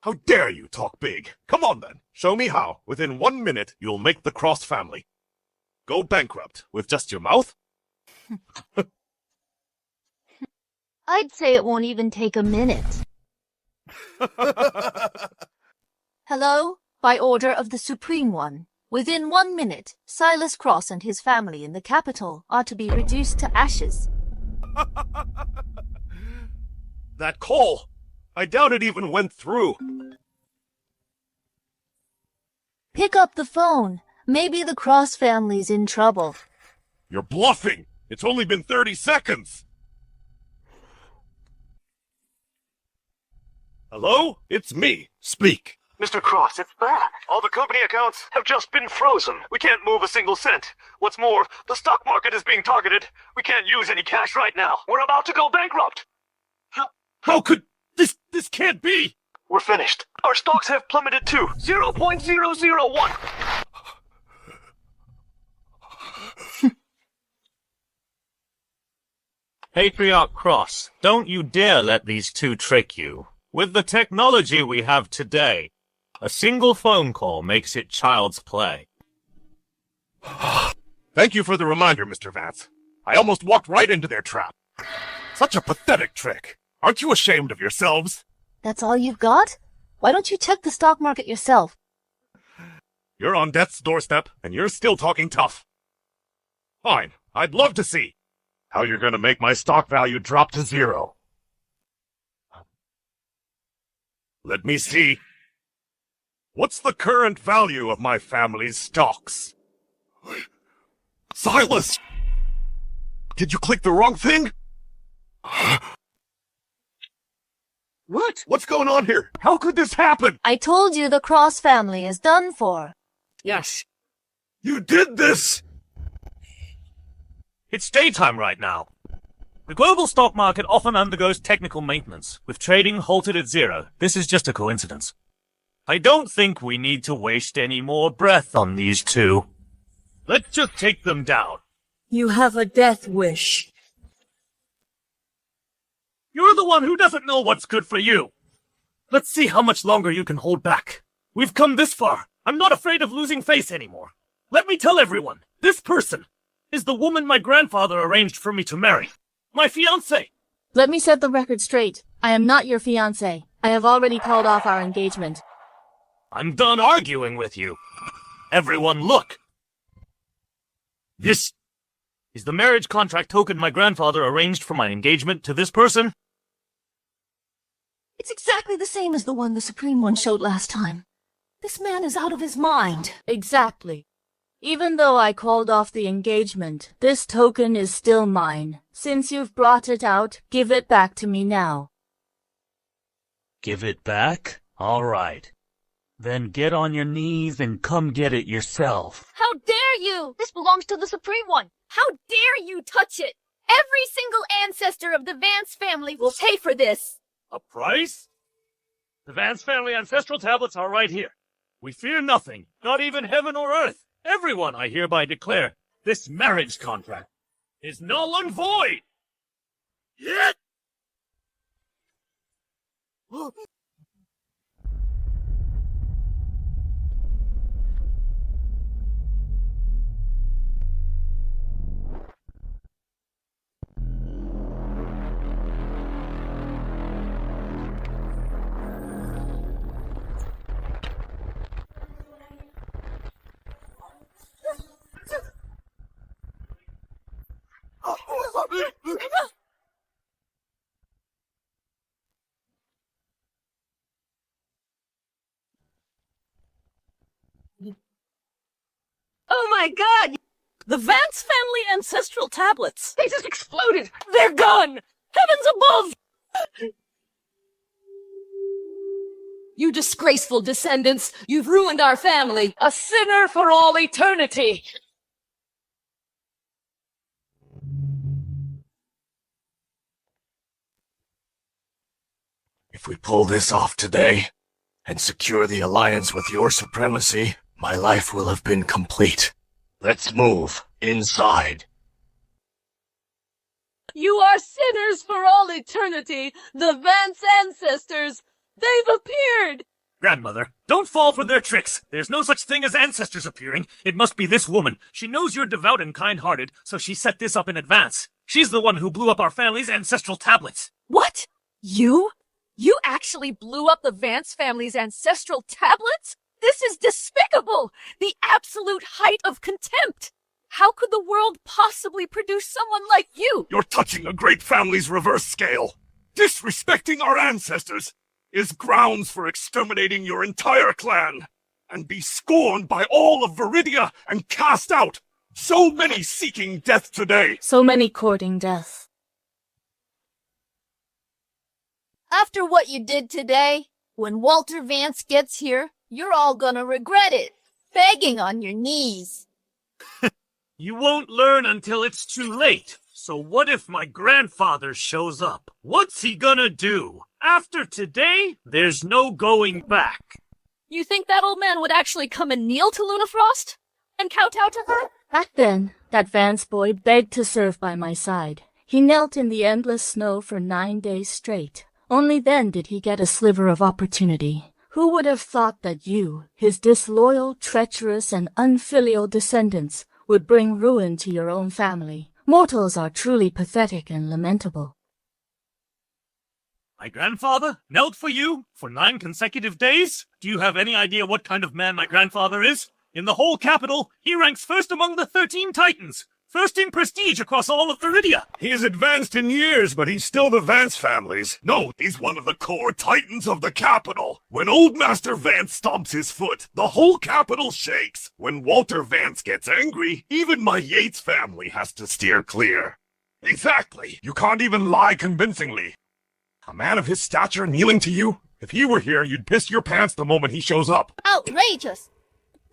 How dare you talk big? Come on then, show me how. Within 1 minute, you'll make the Cross family go bankrupt with just your mouth? I'd say it won't even take a minute. Hello? By order of the Supreme One. Within 1 minute, Silas Cross and his family in the capital are to be reduced to ashes. That call! I doubt it even went through. Pick up the phone. Maybe the Cross family's in trouble. You're bluffing! It's only been 30 seconds! Hello? It's me. Speak. Mr. Cross, it's back. All the company accounts have just been frozen. We can't move a single cent. What's more, the stock market is being targeted. We can't use any cash right now. We're about to go bankrupt. How could... This can't be! We're finished. Our stocks have plummeted to 0.001. Patriarch Cross, don't you dare let these two trick you. With the technology we have today, a single phone call makes it child's play. Thank you for the reminder, Mr. Vance. I almost walked right into their trap. Such a pathetic trick. Aren't you ashamed of yourselves? That's all you've got? Why don't you check the stock market yourself? You're on death's doorstep, and you're still talking tough. Fine, I'd love to see how you're gonna make my stock value drop to 0. Let me see. What's the current value of my family's stocks? Silas! Did you click the wrong thing? What? What's going on here? How could this happen? I told you the Cross family is done for. Yes. You did this! It's daytime right now. The global stock market often undergoes technical maintenance, with trading halted at 0. This is just a coincidence. I don't think we need to waste any more breath on these two. Let's just take them down. You have a death wish. You're the one who doesn't know what's good for you. Let's see how much longer you can hold back. We've come this far. I'm not afraid of losing face anymore. Let me tell everyone, this person is the woman my grandfather arranged for me to marry. My fiancée. Let me set the record straight. I am not your fiancé. I have already called off our engagement. I'm done arguing with you. Everyone look. This is the marriage contract token my grandfather arranged for my engagement to this person. It's exactly the same as the one the Supreme One showed last time. This man is out of his mind. Exactly. Even though I called off the engagement, this token is still mine. Since you've brought it out, give it back to me now. Give it back? All right. Then get on your knees and come get it yourself. How dare you! This belongs to the Supreme One. How dare you touch it! Every single ancestor of the Vance family will pay for this. A price? The Vance family ancestral tablets are right here. We fear nothing, not even heaven or earth. Everyone, I hereby declare, this marriage contract is null and void. Yet. Oh my god! The Vance family ancestral tablets! They just exploded! They're gone! Heavens above! You disgraceful descendants! You've ruined our family! A sinner for all eternity! If we pull this off today, and secure the alliance with your supremacy, my life will have been complete. Let's move inside. You are sinners for all eternity! The Vance ancestors! They've appeared! Grandmother, don't fall for their tricks. There's no such thing as ancestors appearing. It must be this woman. She knows you're devout and kind-hearted, so she set this up in advance. She's the one who blew up our family's ancestral tablets. What? You? You actually blew up the Vance family's ancestral tablets? This is despicable! The absolute height of contempt! How could the world possibly produce someone like you? You're touching a great family's reverse scale. Disrespecting our ancestors is grounds for exterminating your entire clan, and be scorned by all of Viridia and cast out. So many seeking death today. So many courting death. After what you did today, when Walter Vance gets here, you're all gonna regret it. Begging on your knees. You won't learn until it's too late. So what if my grandfather shows up? What's he gonna do? After today, there's no going back. You think that old man would actually come and kneel to Luna Frost? And kowtow to her? Back then, that Vance boy begged to serve by my side. He knelt in the endless snow for 9 days straight. Only then did he get a sliver of opportunity. Who would have thought that you, his disloyal, treacherous, and unfilial descendants, would bring ruin to your own family? Mortals are truly pathetic and lamentable. My grandfather knelt for you for 9 consecutive days? Do you have any idea what kind of man my grandfather is? In the whole capital, he ranks first among the 13 titans. First in prestige across all of Viridia. He is advanced in years, but he's still the Vance family's. No, he's one of the core titans of the capital. When old Master Vance stomps his foot, the whole capital shakes. When Walter Vance gets angry, even my Yates family has to steer clear. Exactly. You can't even lie convincingly. A man of his stature kneeling to you? If he were here, you'd piss your pants the moment he shows up. Outrageous!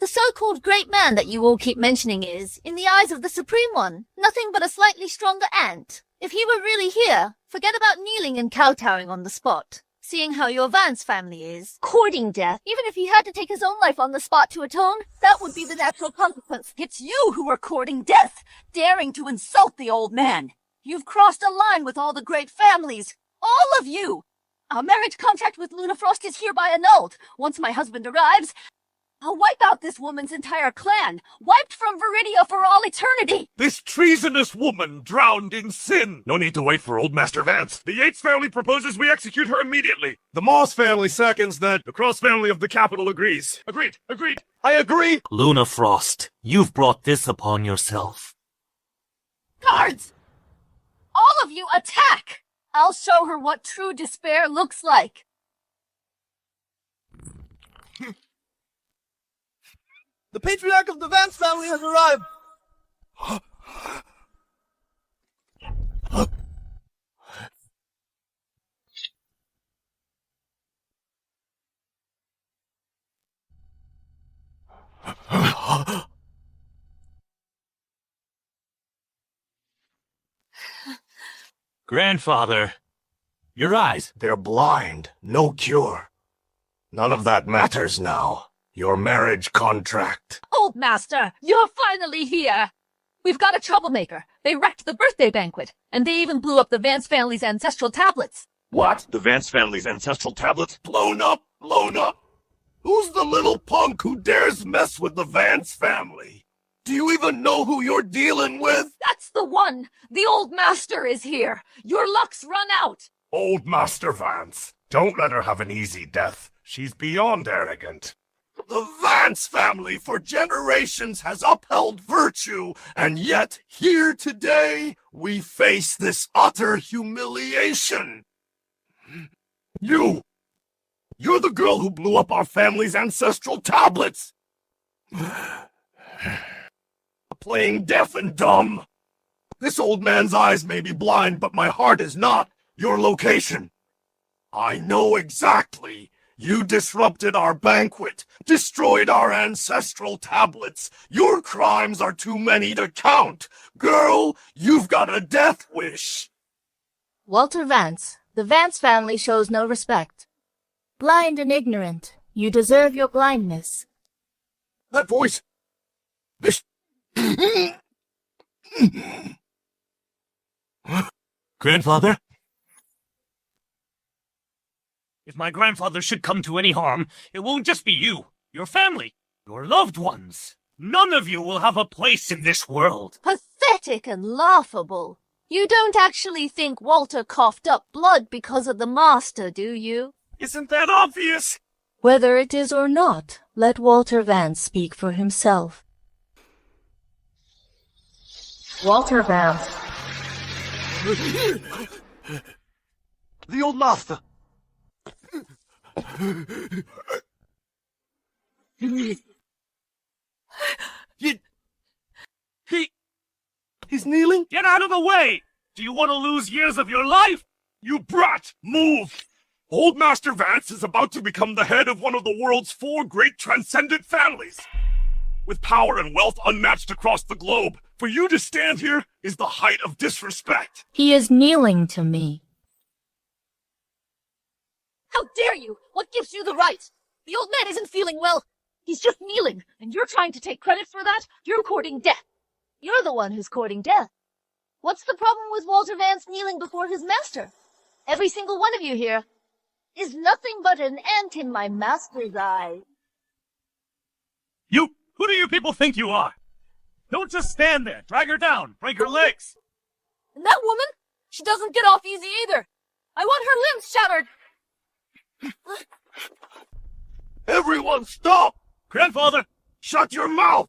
The so-called great man that you all keep mentioning is, in the eyes of the Supreme One, nothing but a slightly stronger ant. If he were really here, forget about kneeling and kowtowing on the spot. Seeing how your Vance family is, Courting death. even if he had to take his own life on the spot to atone, that would be the natural consequence. It's you who are courting death, daring to insult the old man. You've crossed a line with all the great families. All of you! Our marriage contract with Luna Frost is hereby annulled. Once my husband arrives, I'll wipe out this woman's entire clan, wiped from Viridia for all eternity! This treasonous woman drowned in sin! No need to wait for old Master Vance. The Yates family proposes we execute her immediately. The Moss family seconds that. The Cross family of the capital agrees. Agreed. I agree! Luna Frost, you've brought this upon yourself. Guards! All of you attack! I'll show her what true despair looks like. The patriarch of the Vance family has arrived! Grandfather, your eyes. They're blind. No cure. None of that matters now. Your marriage contract. Old Master, you're finally here! We've got a troublemaker. They wrecked the birthday banquet, and they even blew up the Vance family's ancestral tablets. What? The Vance family's ancestral tablets? Blown up! Who's the little punk who dares mess with the Vance family? Do you even know who you're dealing with? That's the one! The Old Master is here! Your luck's run out! Old Master Vance. Don't let her have an easy death. She's beyond arrogant. The Vance family for generations has upheld virtue, and yet here today we face this utter humiliation. You're the girl who blew up our family's ancestral tablets. Playing deaf and dumb. This old man's eyes may be blind, but my heart is not. Your location. I know exactly. You disrupted our banquet, destroyed our ancestral tablets. Your crimes are too many to count. Girl, you've got a death wish. Walter Vance, the Vance family shows no respect. Blind and ignorant, you deserve your blindness. That voice. This. Grandfather? If my grandfather should come to any harm, it won't just be you, your family, your loved ones. None of you will have a place in this world. Pathetic and laughable. You don't actually think Walter coughed up blood because of the Master, do you? Isn't that obvious? Whether it is or not, let Walter Vance speak for himself. Walter Vance. The Old Master. He's kneeling? Get out of the way! Do you want to lose years of your life? You brat! Move! Old Master Vance is about to become the head of one of the world's 4 great transcendent families. With power and wealth unmatched across the globe, for you to stand here is the height of disrespect. He is kneeling to me. How dare you! What gives you the right? The old man isn't feeling well. He's just kneeling, and you're trying to take credit for that? You're courting death. You're the one who's courting death. What's the problem with Walter Vance kneeling before his master? Every single one of you here is nothing but an ant in my master's eye. Who do you people think you are? Don't just stand there. Drag her down. Break her legs. And that woman? She doesn't get off easy either. I want her limbs shattered. Everyone stop! Grandfather! Shut your mouth!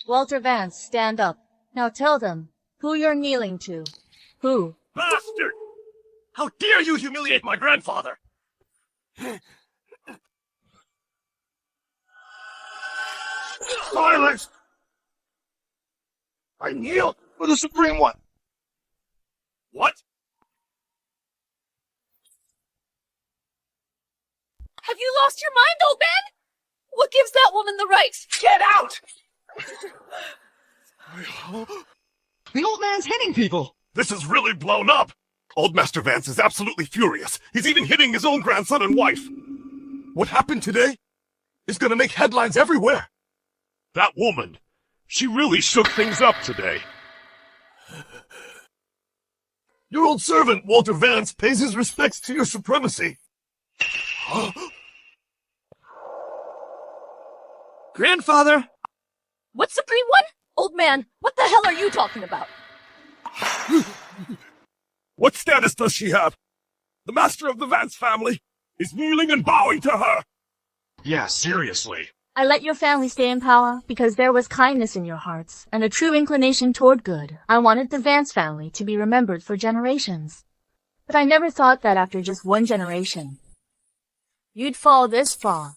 Walter Vance, stand up. Now tell them who you're kneeling to. Who? Bastard! How dare you humiliate my grandfather! Silence! I kneel for the Supreme One! What? Have you lost your mind, old man? What gives that woman the right? Get out! The old man's hitting people! This is really blown up! Old Master Vance is absolutely furious. He's even hitting his own grandson and wife. What happened today is gonna make headlines everywhere. That woman, She really shook things up today. Your old servant, Walter Vance, pays his respects to your supremacy. Grandfather! What Supreme One? Old man, what the hell are you talking about? What status does she have? The master of the Vance family is kneeling and bowing to her. Yeah, seriously. I let your family stay in power because there was kindness in your hearts and a true inclination toward good. I wanted the Vance family to be remembered for generations. But I never thought that after just one generation, you'd fall this far.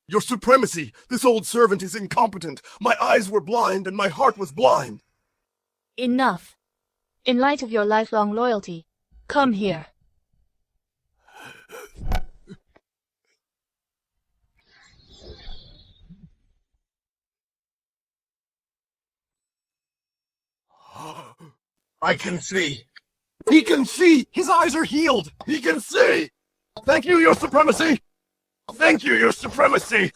Your supremacy, this old servant is incompetent. My eyes were blind and my heart was blind. Enough. In light of your lifelong loyalty, come here. I can see. He can see! His eyes are healed! He can see! Thank you, your supremacy! Thank you, your supremacy!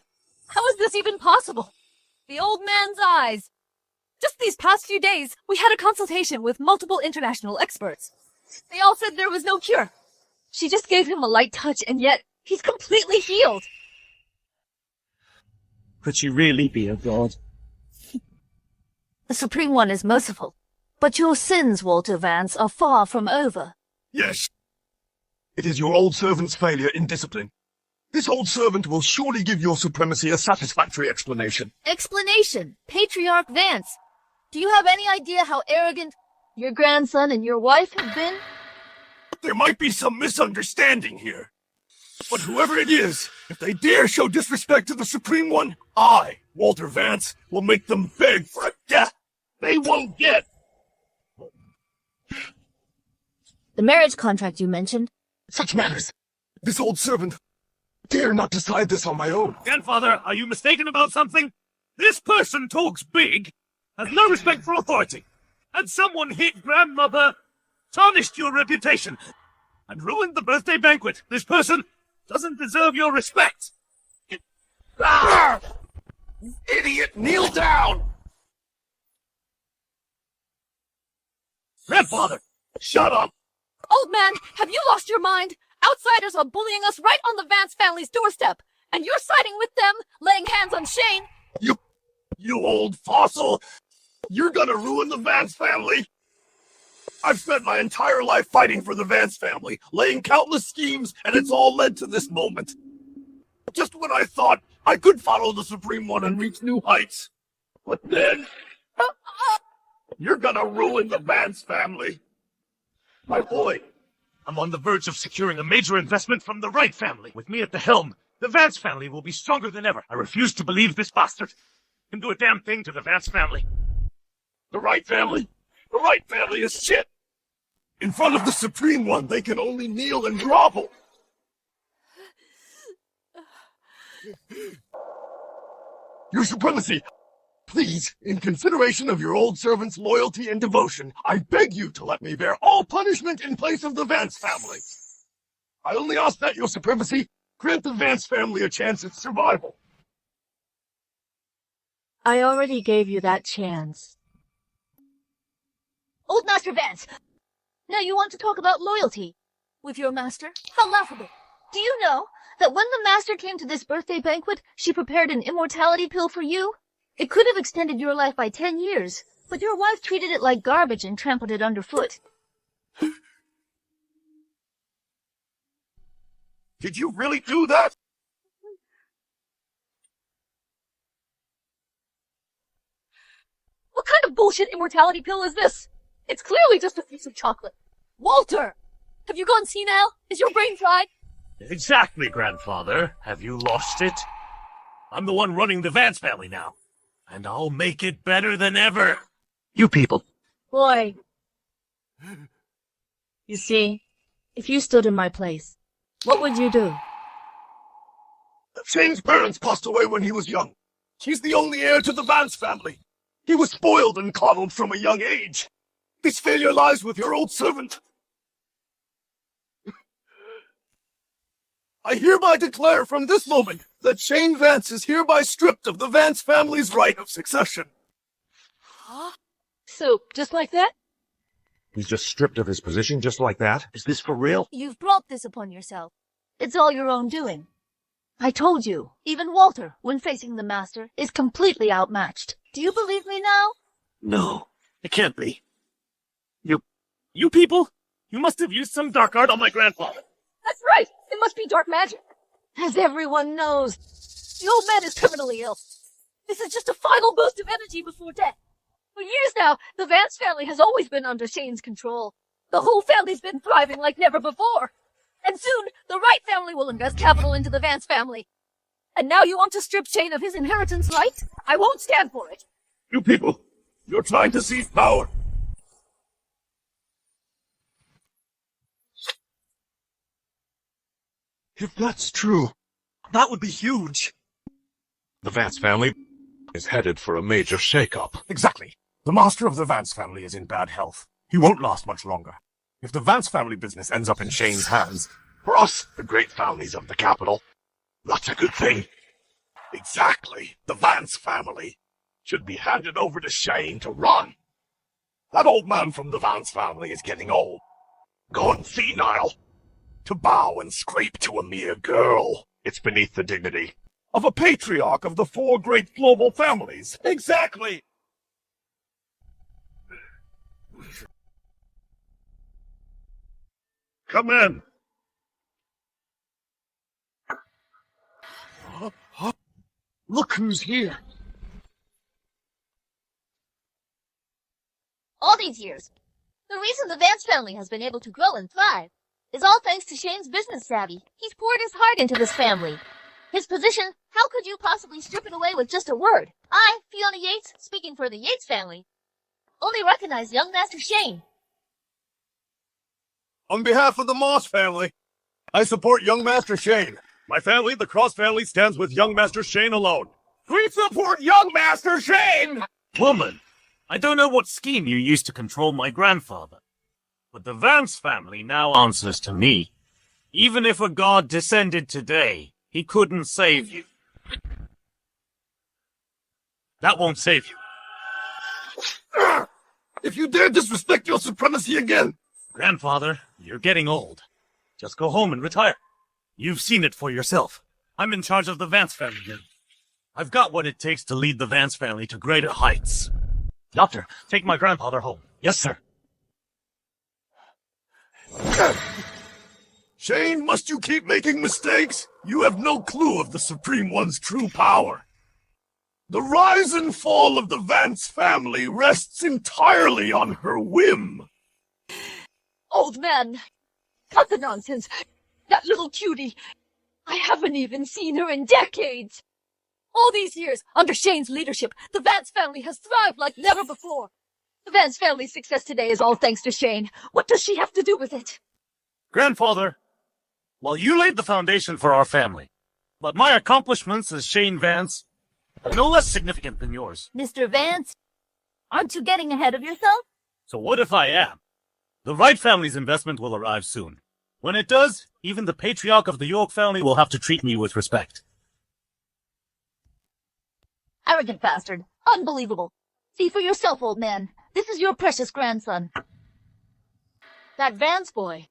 How is this even possible? The old man's eyes. Just these past few days, we had a consultation with multiple international experts. They all said there was no cure. She just gave him a light touch, and yet he's completely healed. Could she really be a god? The Supreme One is merciful, but your sins, Walter Vance, are far from over. Yes. It is your old servant's failure in discipline. This old servant will surely give your supremacy a satisfactory explanation. Explanation, Patriarch Vance. Do you have any idea how arrogant Your grandson and your wife have been? There might be some misunderstanding here. But whoever it is, if they dare show disrespect to the Supreme One, I, Walter Vance, will make them beg for a death they won't get. The marriage contract you mentioned? Such matters. This old servant dare not decide this on my own. Grandfather, are you mistaken about something? This person talks big, has no respect for authority, and someone hit grandmother, tarnished your reputation, and ruined the birthday banquet. This person doesn't deserve your respect. Ah! Idiot, kneel down! Grandfather! Shut up! Old man, have you lost your mind? Outsiders are bullying us right on the Vance family's doorstep, and you're siding with them, laying hands on Shane. You old fossil! You're gonna ruin the Vance family! I've spent my entire life fighting for the Vance family, laying countless schemes, and it's all led to this moment. Just when I thought I could follow the Supreme One and reach new heights. But then... you're gonna ruin the Vance family. My boy, I'm on the verge of securing a major investment from the Wright family. With me at the helm, the Vance family will be stronger than ever. I refuse to believe this bastard can do a damn thing to the Vance family. the Wright family? The Wright family is shit! In front of the Supreme One, they can only kneel and grovel. Your Supremacy, please, in consideration of your old servant's loyalty and devotion, I beg you to let me bear all punishment in place of the Vance family. I only ask that, Your Supremacy, grant the Vance family a chance at survival. I already gave you that chance. Old Master Vance! Now you want to talk about loyalty with your master? How laughable. Do you know that when the master came to this birthday banquet, she prepared an immortality pill for you? It could have extended your life by 10 years, but your wife treated it like garbage and trampled it underfoot. Did you really do that? What kind of bullshit immortality pill is this? It's clearly just a piece of chocolate. Walter! Have you gone senile? Is your brain fried? Exactly, Grandfather. Have you lost it? I'm the one running the Vance family now, and I'll make it better than ever. You people. Boy. You see, if you stood in my place, what would you do? Shane's parents passed away when he was young. He's the only heir to the Vance family. He was spoiled and coddled from a young age. This failure lies with your old servant. I hereby declare from this moment that Shane Vance is hereby stripped of the Vance family's right of succession. Huh? So, just like that? He's just stripped of his position just like that? Is this for real? You've brought this upon yourself. It's all your own doing. I told you, even Walter, when facing the master, is completely outmatched. Do you believe me now? No, it can't be. You people? You must have used some dark art on my grandfather. That's right. It must be dark magic. As everyone knows, the old man is terminally ill. This is just a final boost of energy before death. For years now, the Vance family has always been under Shane's control. The whole family's been thriving like never before. And soon, the Wright family will invest capital into the Vance family. And now you want to strip Shane of his inheritance, right? I won't stand for it. You people, you're trying to seize power. If that's true, that would be huge. The Vance family is headed for a major shakeup. Exactly. The master of the Vance family is in bad health. He won't last much longer. If the Vance family business ends up in Shane's hands, for us, the great families of the capital, that's a good thing. Exactly. The Vance family should be handed over to Shane to run. That old man from the Vance family is getting old, going senile. To bow and scrape to a mere girl, it's beneath the dignity of a patriarch of the 4 great global families. Exactly. Come in. Look who's here. All these years, the reason the Vance family has been able to grow and thrive is all thanks to Shane's business savvy. He's poured his heart into this family. His position, how could you possibly strip it away with just a word? I, Fiona Yates, speaking for the Yates family, only recognize young Master Shane. On behalf of the Moss family, I support young Master Shane. My family, the Cross family, stands with young Master Shane alone. We support young Master Shane! Woman, I don't know what scheme you used to control my grandfather, but the Vance family now answers to me. Even if a god descended today, he couldn't save you. That won't save you. If you dare disrespect your supremacy again! Grandfather, you're getting old. Just go home and retire. You've seen it for yourself. I'm in charge of the Vance family now. I've got what it takes to lead the Vance family to greater heights. Doctor, take my grandfather home. Yes, sir. Shane, must you keep making mistakes? You have no clue of the Supreme One's true power. The rise and fall of the Vance family rests entirely on her whim. Old man, cut the nonsense. That little cutie. I haven't even seen her in decades. All these years, under Shane's leadership, the Vance family has thrived like never before. The Vance family's success today is all thanks to Shane. What does she have to do with it? Grandfather, well, you laid the foundation for our family, but my accomplishments as Shane Vance are no less significant than yours. Mr. Vance, aren't you getting ahead of yourself? So what if I am? The Wright family's investment will arrive soon. When it does, even the patriarch of the York family will have to treat me with respect. Arrogant bastard. Unbelievable. See for yourself, old man. This is your precious grandson. That Vance boy.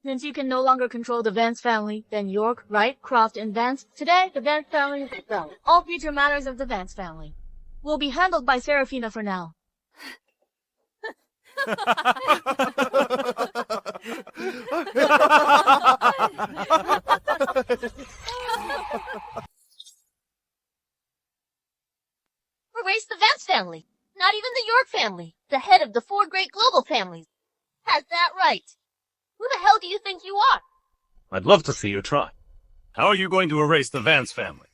Since you can no longer control the Vance family, then York, Wright, Croft, and Vance, today the Vance family is expelled. All future matters of the Vance family will be handled by Seraphina for now. Erase the Vance family. Not even the York family, the head of the 4 great global families, has that right. Who the hell do you think you are? I'd love to see you try. How are you going to erase the Vance family?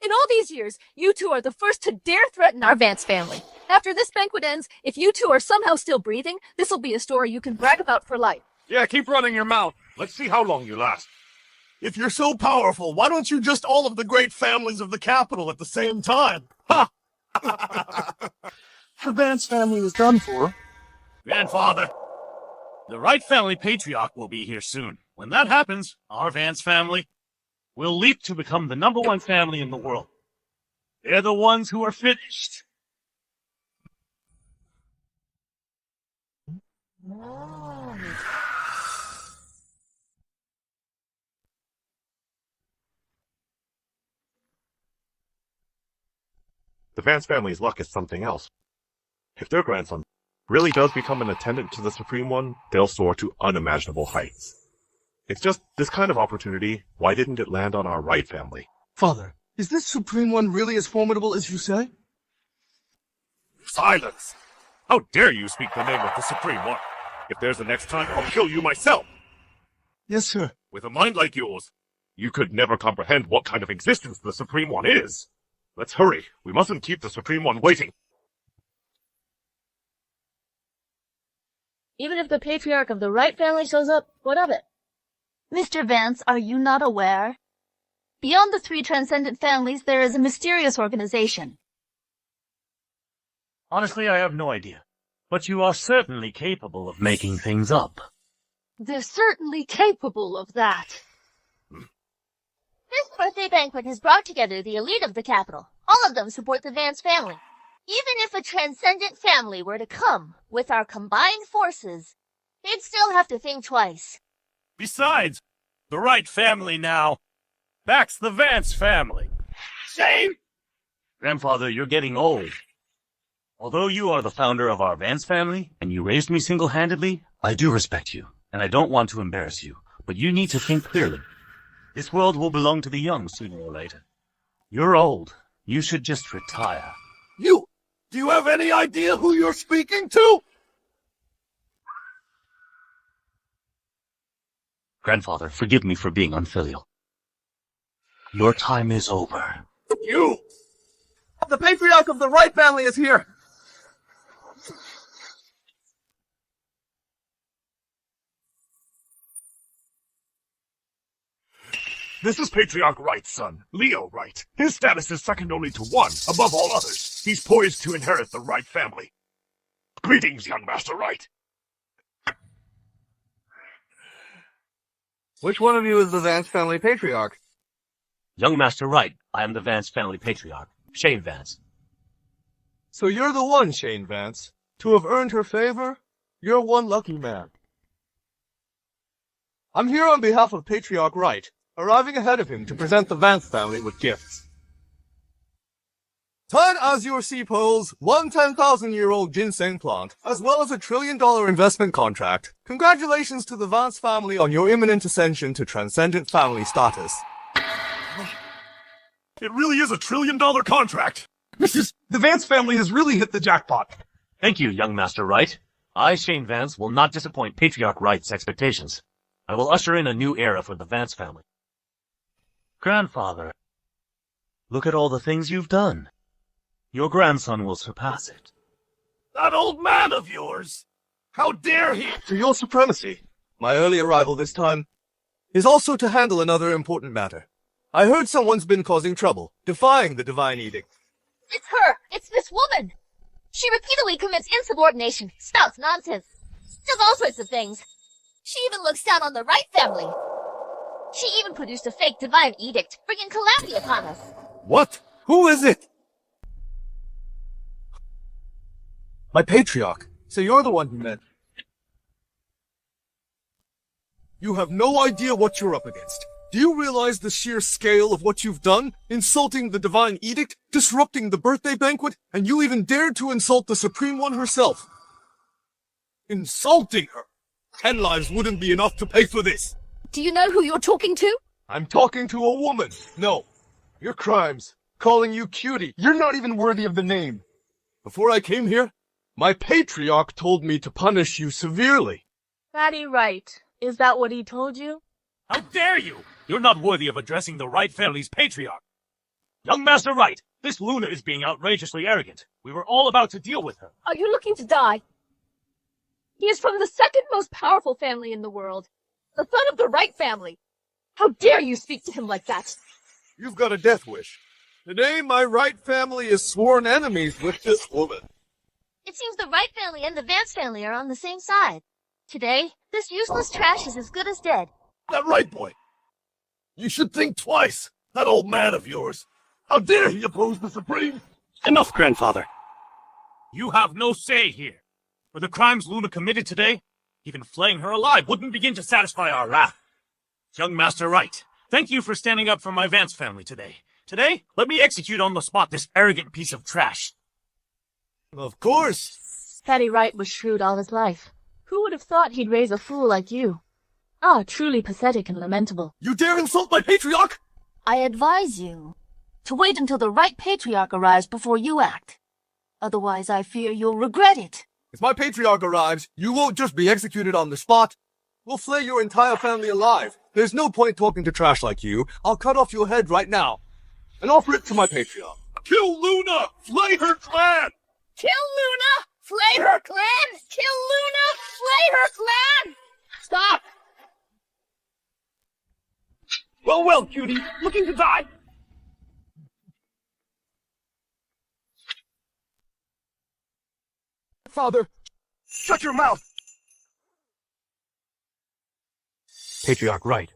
In all these years, you two are the first to dare threaten our Vance family. After this banquet ends, if you two are somehow still breathing, this'll be a story you can brag about for life. Yeah, keep running your mouth. Let's see how long you last. If you're so powerful, why don't you just all of the great families of the capital at the same time? Ha! The Vance family is done for. Grandfather, the Wright family patriarch will be here soon. When that happens, our Vance family will leap to become the #1 family in the world. They're the ones who are finished. The Vance family's luck is something else. If their grandson really does become an attendant to the Supreme One, they'll soar to unimaginable heights. It's just this kind of opportunity, why didn't it land on our Wright family? Father, is this Supreme One really as formidable as you say? Silence! How dare you speak the name of the Supreme One? If there's a next time, I'll kill you myself! Yes, sir. With a mind like yours, you could never comprehend what kind of existence the Supreme One is. Let's hurry. We mustn't keep the Supreme One waiting. Even if the patriarch of the Wright family shows up, what of it? Mr. Vance, are you not aware? Beyond the 3 transcendent families, there is a mysterious organization. Honestly, I have no idea. But you are certainly capable of making things up. They're certainly capable of that. This birthday banquet has brought together the elite of the capital. All of them support the Vance family. Even if a transcendent family were to come with our combined forces, they'd still have to think twice. Besides, the Wright family now backs the Vance family. Shame! Grandfather, you're getting old. Although you are the founder of our Vance family, and you raised me single-handedly, I do respect you, and I don't want to embarrass you, but you need to think clearly. This world will belong to the young sooner or later. You're old. You should just retire. Do you have any idea who you're speaking to? Grandfather, forgive me for being unfilial. Your time is over. You! The patriarch of the Wright family is here! This is Patriarch Wright's son, Leo Wright. His status is second only to one, above all others. He's poised to inherit the Wright family. Greetings, young Master Wright. Which one of you is the Vance family patriarch? Young Master Wright, I am the Vance family patriarch, Shane Vance. So you're the one, Shane Vance. To have earned her favor, you're one lucky man. I'm here on behalf of Patriarch Wright, arriving ahead of him to present the Vance family with gifts. 10 Azure Sea Pearls, one 10,000-year-old ginseng plant, as well as a $1 trillion investment contract. Congratulations to the Vance family on your imminent ascension to transcendent family status. It really is a $1 trillion contract. The Vance family has really hit the jackpot. Thank you, young Master Wright. I, Shane Vance, will not disappoint Patriarch Wright's expectations. I will usher in a new era for the Vance family. Grandfather, look at all the things you've done. Your grandson will surpass it. That old man of yours! How dare he! To your supremacy, my early arrival this time is also to handle another important matter. I heard someone's been causing trouble, defying the divine edict. It's her! It's this woman! She repeatedly commits insubordination, spouts nonsense, does all sorts of things. She even looks down on the Wright family. She even produced a fake divine edict, bringing calamity upon us. What? Who is it? My patriarch. So you're the one he meant. You have no idea what you're up against. Do you realize the sheer scale of what you've done? Insulting the divine edict, disrupting the birthday banquet, and you even dared to insult the Supreme One herself. Insulting her? 10 lives wouldn't be enough to pay for this. Do you know who you're talking to? I'm talking to a woman. No. Your crimes. Calling you cutie. You're not even worthy of the name. Before I came here, my patriarch told me to punish you severely. Fatty Wright, is that what he told you? How dare you! You're not worthy of addressing the Wright family's patriarch. Young Master Wright, this Luna is being outrageously arrogant. We were all about to deal with her. Are you looking to die? He is from the second most powerful family in the world, the son of the Wright family. How dare you speak to him like that? You've got a death wish. Today, my Wright family is sworn enemies with this woman. It seems the Wright family and the Vance family are on the same side. Today, this useless trash is as good as dead. That right, boy. You should think twice. That old man of yours. How dare he oppose the Supreme? Enough, grandfather. You have no say here. For the crimes Luna committed today, even flaying her alive wouldn't begin to satisfy our wrath. Young Master Wright, thank you for standing up for my Vance family today. Today, let me execute on the spot this arrogant piece of trash. Of course. Fatty Wright was shrewd all his life. Who would have thought he'd raise a fool like you? Ah, truly pathetic and lamentable. You dare insult my patriarch? I advise you to wait until the right patriarch arrives before you act. Otherwise, I fear you'll regret it. If my patriarch arrives, you won't just be executed on the spot. We'll flay your entire family alive. There's no point talking to trash like you. I'll cut off your head right now and offer it to my patriarch. Kill Luna! Flay her clan! Kill Luna! Flay her clan! Kill Luna! Flay her clan! Stop! Well, cutie. Looking to die. Father, Shut your mouth! Patriarch Wright.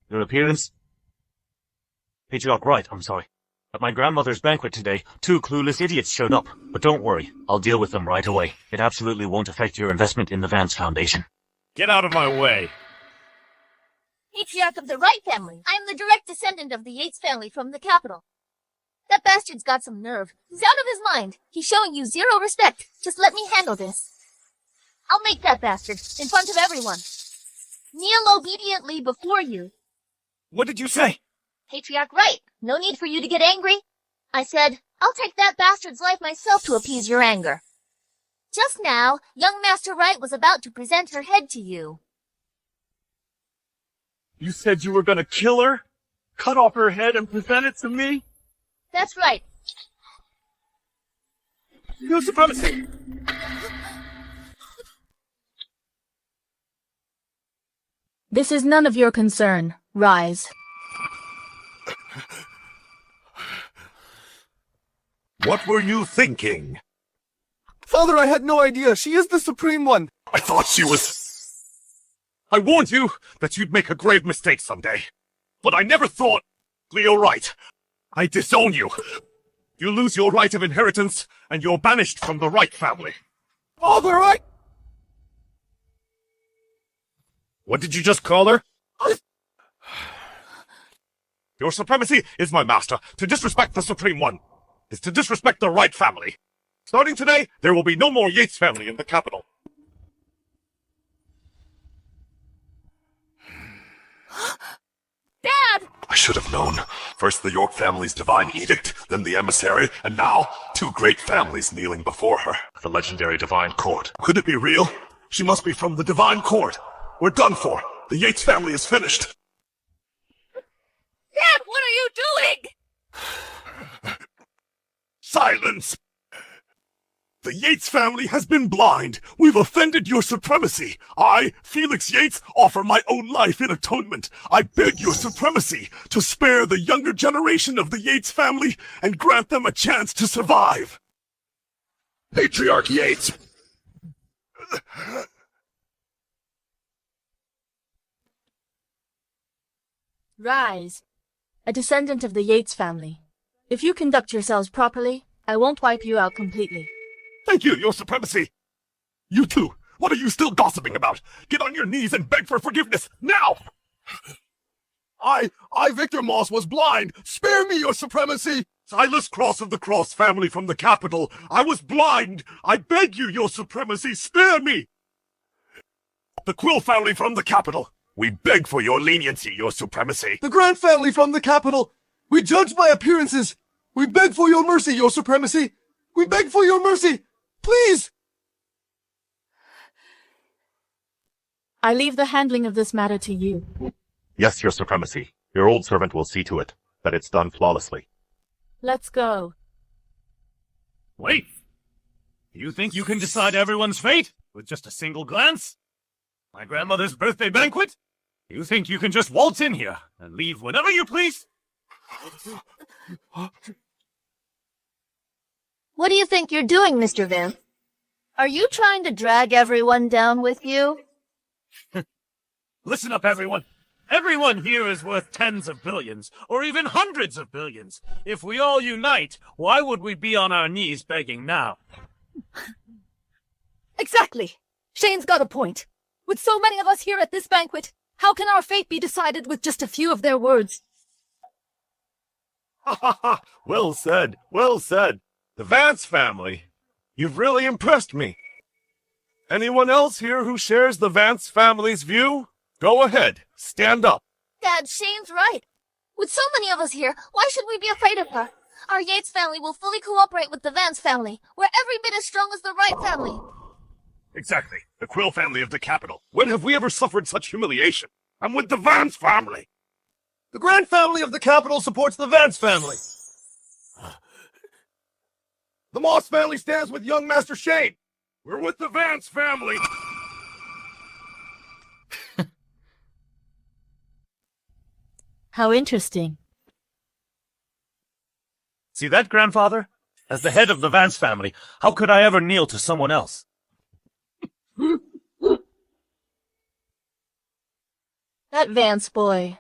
Your appearance? Patriarch Wright, I'm sorry. At my grandmother's banquet today, 2 clueless idiots showed up. But don't worry, I'll deal with them right away. It absolutely won't affect your investment in the Vance Foundation. Get out of my way. Patriarch of the Wright family. I am the direct descendant of the Yates family from the capital. That bastard's got some nerve. He's out of his mind. He's showing you zero respect. Just let me handle this. I'll make that bastard in front of everyone. Kneel obediently before you. What did you say? Patriarch Wright, no need for you to get angry. I said, I'll take that bastard's life myself to appease your anger. Just now, young Master Wright was about to present her head to you. You said you were gonna kill her? Cut off her head and present it to me? That's right. Your supremacy! This is none of your concern. Rise. What were you thinking? Father, I had no idea. She is the Supreme One. I thought she was... I warned you that you'd make a grave mistake someday. But I never thought... Leo Wright, I disown you. You lose your right of inheritance, and you're banished from the Wright family. Father, What did you just call her? Your supremacy is my master. To disrespect the Supreme One is to disrespect the Wright family. Starting today, there will be no more Yates family in the capital. Dad! I should have known. First the York family's divine edict, then the emissary, and now 2 great families kneeling before her. The legendary divine court. Could it be real? She must be from the divine court. We're done for. The Yates family is finished. Dad, what are you doing? Silence! The Yates family has been blind. We've offended your supremacy. I, Felix Yates, offer my own life in atonement. I beg your supremacy to spare the younger generation of the Yates family and grant them a chance to survive. Patriarch Yates. Rise. A descendant of the Yates family. If you conduct yourselves properly, I won't wipe you out completely. Thank you, your supremacy. You two, what are you still gossiping about? Get on your knees and beg for forgiveness, now! I, Victor Moss, was blind. Spare me, your supremacy. Silas Cross of the Cross family from the capital. I was blind. I beg you, your supremacy, spare me! The Quill family from the capital. We beg for your leniency, your supremacy. The Grant family from the capital. We judge by appearances. We beg for your mercy, your supremacy. We beg for your mercy. Please! I leave the handling of this matter to you. Yes, your supremacy. Your old servant will see to it that it's done flawlessly. Let's go. Wait! You think you can decide everyone's fate with just a single glance? My grandmother's birthday banquet? You think you can just waltz in here and leave whenever you please? What do you think you're doing, Mr. Vance? Are you trying to drag everyone down with you? Listen up, everyone. Everyone here is worth tens of billions, or even hundreds of billions. If we all unite, why would we be on our knees begging now? Exactly. Shane's got a point. With so many of us here at this banquet, how can our fate be decided with just a few of their words? Ha ha ha! Well said, well said. The Vance family. You've really impressed me. Anyone else here who shares the Vance family's view? Go ahead, stand up. Dad, Shane's right. With so many of us here, why should we be afraid of her? Our Yates family will fully cooperate with the Vance family. We're every bit as strong as the Wright family. Exactly. The Quill family of the capital. When have we ever suffered such humiliation? I'm with the Vance family. The Grand Family of the capital supports the Vance family. The Moss family stands with young Master Shane. We're with the Vance family. How interesting. See that, grandfather? As the head of the Vance family, how could I ever kneel to someone else? That Vance boy.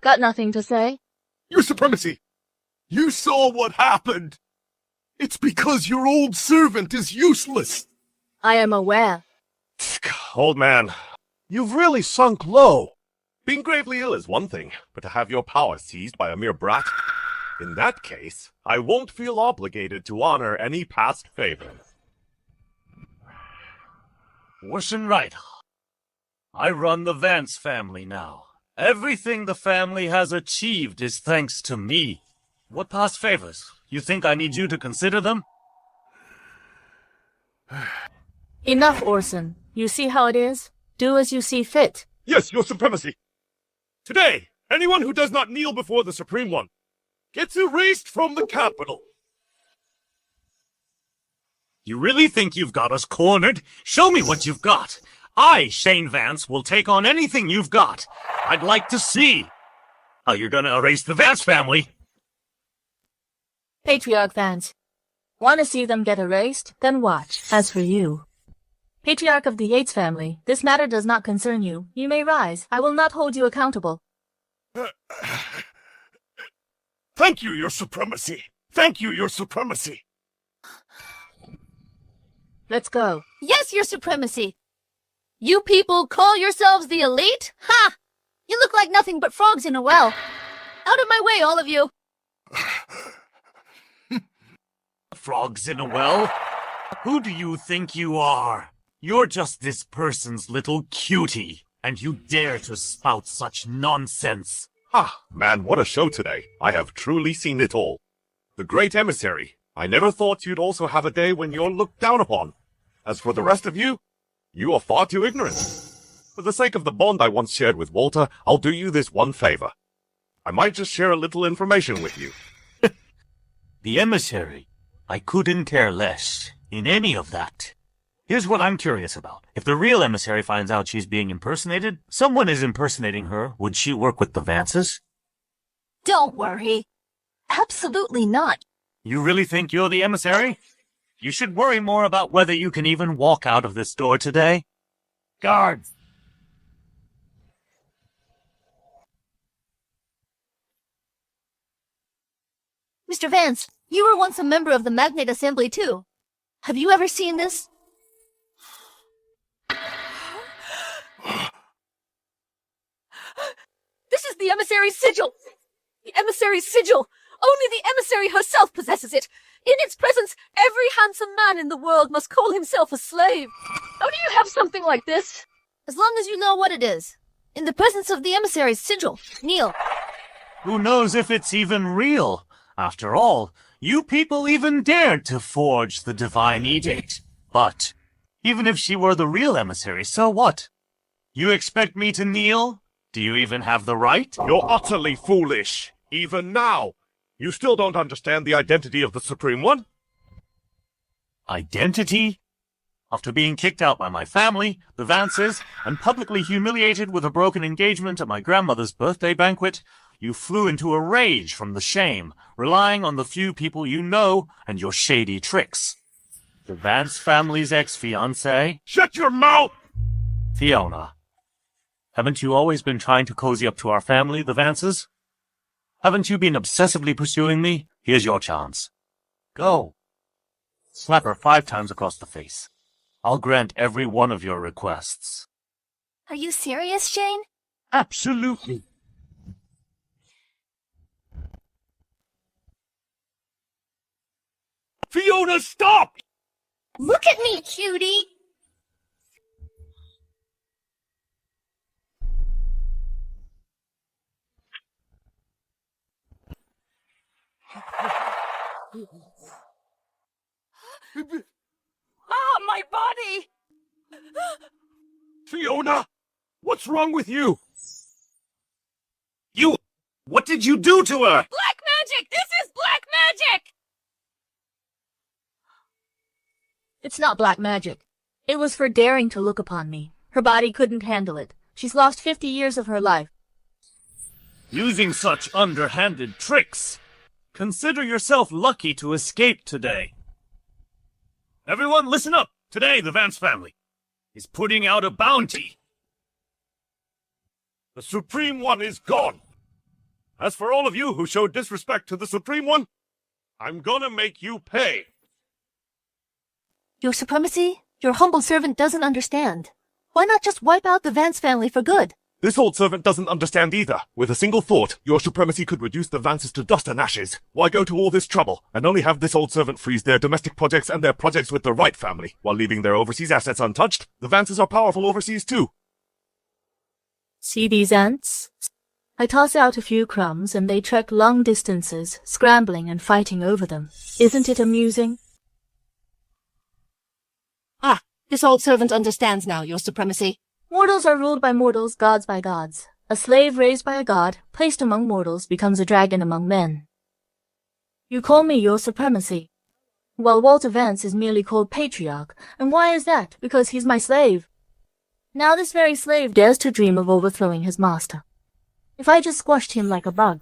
Got nothing to say? Your Supremacy, you saw what happened. It's because your old servant is useless. I am aware. Old man, you've really sunk low. Being gravely ill is one thing, but to have your power seized by a mere brat? In that case, I won't feel obligated to honor any past favor. Worse than right. I run the Vance family now. Everything the family has achieved is thanks to me. What past favors? You think I need you to consider them? Enough, Orson. You see how it is? Do as you see fit. Yes, Your Supremacy. Today, anyone who does not kneel before the Supreme One gets erased from the capital. You really think you've got us cornered? Show me what you've got. I, Shane Vance, will take on anything you've got. I'd like to see how you're gonna erase the Vance family. Patriarch Vance. Want to see them get erased? Then watch. As for you, Patriarch of the Yates family, this matter does not concern you. You may rise. I will not hold you accountable. Thank you, Your Supremacy. Thank you, Your Supremacy. Let's go. Yes, Your Supremacy. You people call yourselves the elite? Ha! You look like nothing but frogs in a well. Out of my way, all of you. Frogs in a well? Who do you think you are? You're just this person's little cutie, and you dare to spout such nonsense. Ah, man, what a show today. I have truly seen it all. The great emissary. I never thought you'd also have a day when you're looked down upon. As for the rest of you, you are far too ignorant. For the sake of the bond I once shared with Walter, I'll do you this one favor. I might just share a little information with you. The emissary? I couldn't care less in any of that. Here's what I'm curious about. If the real emissary finds out she's being impersonated, someone is impersonating her, would she work with the Vances? Don't worry. Absolutely not. You really think you're the emissary? You should worry more about whether you can even walk out of this door today. Guards! Mr. Vance, you were once a member of the Magnate Assembly, too. Have you ever seen this? This is the emissary's sigil! The emissary's sigil! Only the emissary herself possesses it! In its presence, every handsome man in the world must call himself a slave! How do you have something like this? As long as you know what it is. In the presence of the emissary's sigil, kneel. Who knows if it's even real? After all, you people even dared to forge the divine edict. But, even if she were the real emissary, so what? You expect me to kneel? Do you even have the right? You're utterly foolish. Even now. You still don't understand the identity of the Supreme One? Identity? After being kicked out by my family, the Vances, and publicly humiliated with a broken engagement at my grandmother's birthday banquet, you flew into a rage from the shame, relying on the few people you know and your shady tricks. The Vance family's ex-fiancée? Shut your mouth! Fiona. Haven't you always been trying to cozy up to our family, the Vances? Haven't you been obsessively pursuing me? Here's your chance. Go. Slap her 5 times across the face. I'll grant every one of your requests. Are you serious, Shane? Absolutely. Fiona, stop! Look at me, cutie! Ah, my body! Fiona! What's wrong with you? What did you do to her? Black magic! This is black magic! It's not black magic. It was for daring to look upon me. Her body couldn't handle it. She's lost 50 years of her life. Using such underhanded tricks. Consider yourself lucky to escape today. Everyone, listen up. Today, the Vance family is putting out a bounty. The Supreme One is gone. As for all of you who showed disrespect to the Supreme One, I'm gonna make you pay. Your Supremacy, your humble servant doesn't understand. Why not just wipe out the Vance family for good? This old servant doesn't understand either. With a single thought, your supremacy could reduce the Vances to dust and ashes. Why go to all this trouble, and only have this old servant freeze their domestic projects and their projects with the Wright family, while leaving their overseas assets untouched? The Vances are powerful overseas too. See these ants? I toss out a few crumbs and they trek long distances, scrambling and fighting over them. Isn't it amusing? Ah, this old servant understands now, your Supremacy. Mortals are ruled by mortals, gods by gods. A slave raised by a god, placed among mortals, becomes a dragon among men. You call me your Supremacy. Well, Walter Vance is merely called Patriarch. And why is that? Because he's my slave. Now this very slave dares to dream of overthrowing his master. If I just squashed him like a bug,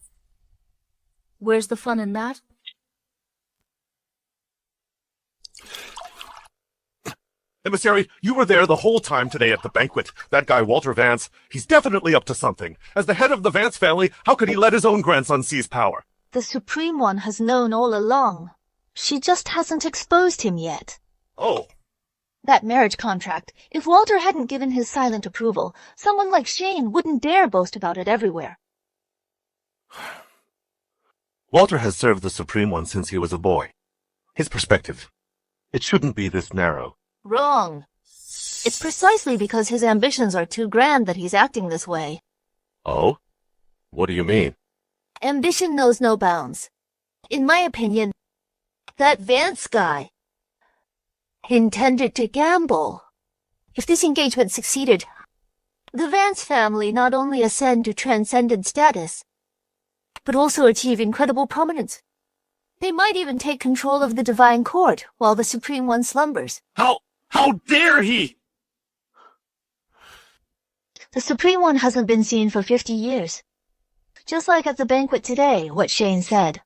where's the fun in that? Emissary, you were there the whole time today at the banquet. That guy, Walter Vance, he's definitely up to something. As the head of the Vance family, how could he let his own grandson seize power? The Supreme One has known all along. She just hasn't exposed him yet. Oh. That marriage contract, if Walter hadn't given his silent approval, someone like Shane wouldn't dare boast about it everywhere. Walter has served the Supreme One since he was a boy. His perspective, it shouldn't be this narrow. Wrong. It's precisely because his ambitions are too grand that he's acting this way. Oh? What do you mean? Ambition knows no bounds. In my opinion, that Vance guy intended to gamble. If this engagement succeeded, the Vance family not only ascend to transcendent status, but also achieve incredible prominence. They might even take control of the Divine Court while the Supreme One slumbers. How dare he! The Supreme One hasn't been seen for 50 years. Just like at the banquet today, what Shane said.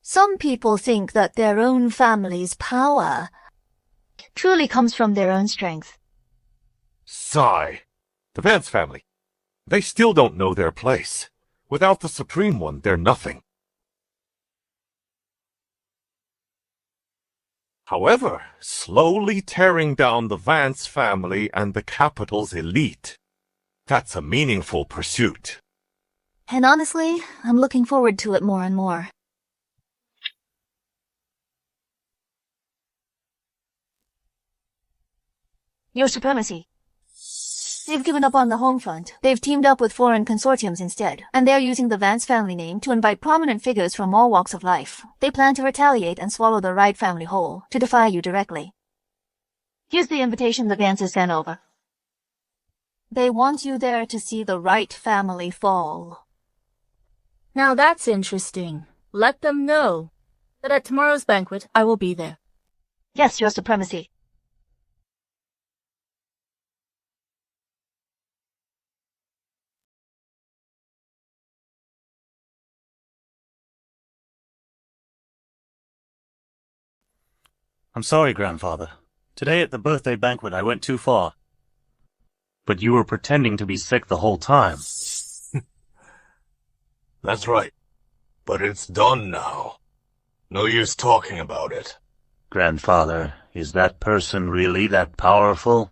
Some people think that their own family's power truly comes from their own strength. Sigh. The Vance family. They still don't know their place. Without the Supreme One, they're nothing. However, slowly tearing down the Vance family and the capital's elite, that's a meaningful pursuit. And honestly, I'm looking forward to it more and more. Your Supremacy. They've given up on the home front. They've teamed up with foreign consortiums instead, and they're using the Vance family name to invite prominent figures from all walks of life. They plan to retaliate and swallow the Wright family whole, to defy you directly. Here's the invitation the Vances sent over. They want you there to see the Wright family fall. Now that's interesting. Let them know that at tomorrow's banquet I will be there. Yes, Your Supremacy. I'm sorry, Grandfather. Today at the birthday banquet I went too far. But you were pretending to be sick the whole time. That's right. But it's done now. No use talking about it. Grandfather, is that person really that powerful?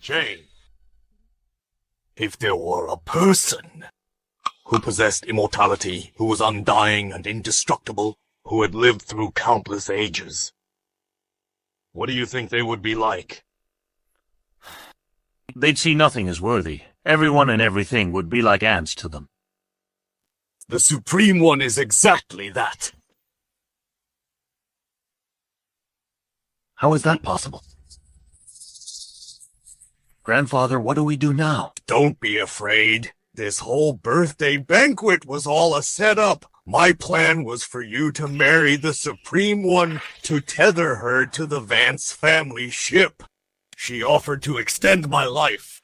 Jane, if there were a person who possessed immortality, who was undying and indestructible, who had lived through countless ages, what do you think they would be like? They'd see nothing as worthy. Everyone and everything would be like ants to them. The Supreme One is exactly that. How is that possible? Grandfather, what do we do now? Don't be afraid. This whole birthday banquet was all a setup. My plan was for you to marry the Supreme One to tether her to the Vance family ship. She offered to extend my life.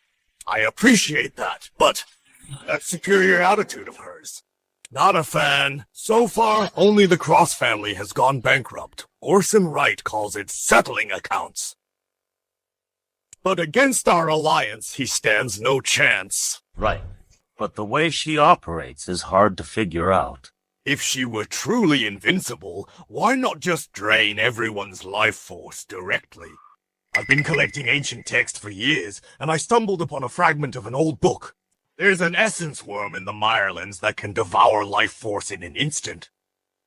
I appreciate that, but that superior attitude of hers. Not a fan. So far, only the Cross family has gone bankrupt. Orson Wright calls it settling accounts. But against our alliance, he stands no chance. Right. But the way she operates is hard to figure out. If she were truly invincible, why not just drain everyone's life force directly? I've been collecting ancient texts for years, and I stumbled upon a fragment of an old book. There's an essence worm in the Mirelands that can devour life force in an instant.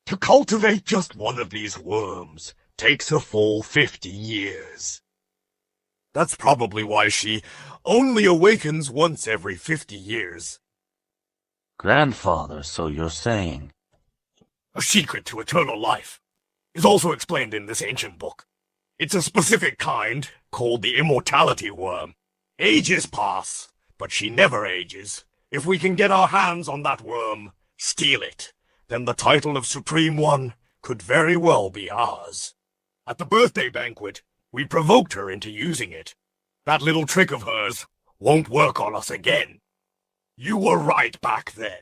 To cultivate just one of these worms takes a full 50 years. That's probably why she only awakens once every 50 years. Grandfather, so you're saying? A secret to eternal life is also explained in this ancient book. It's a specific kind, called the immortality worm. Ages pass, but she never ages. If we can get our hands on that worm, steal it, then the title of Supreme One could very well be ours. At the birthday banquet, we provoked her into using it. That little trick of hers won't work on us again. You were right back then.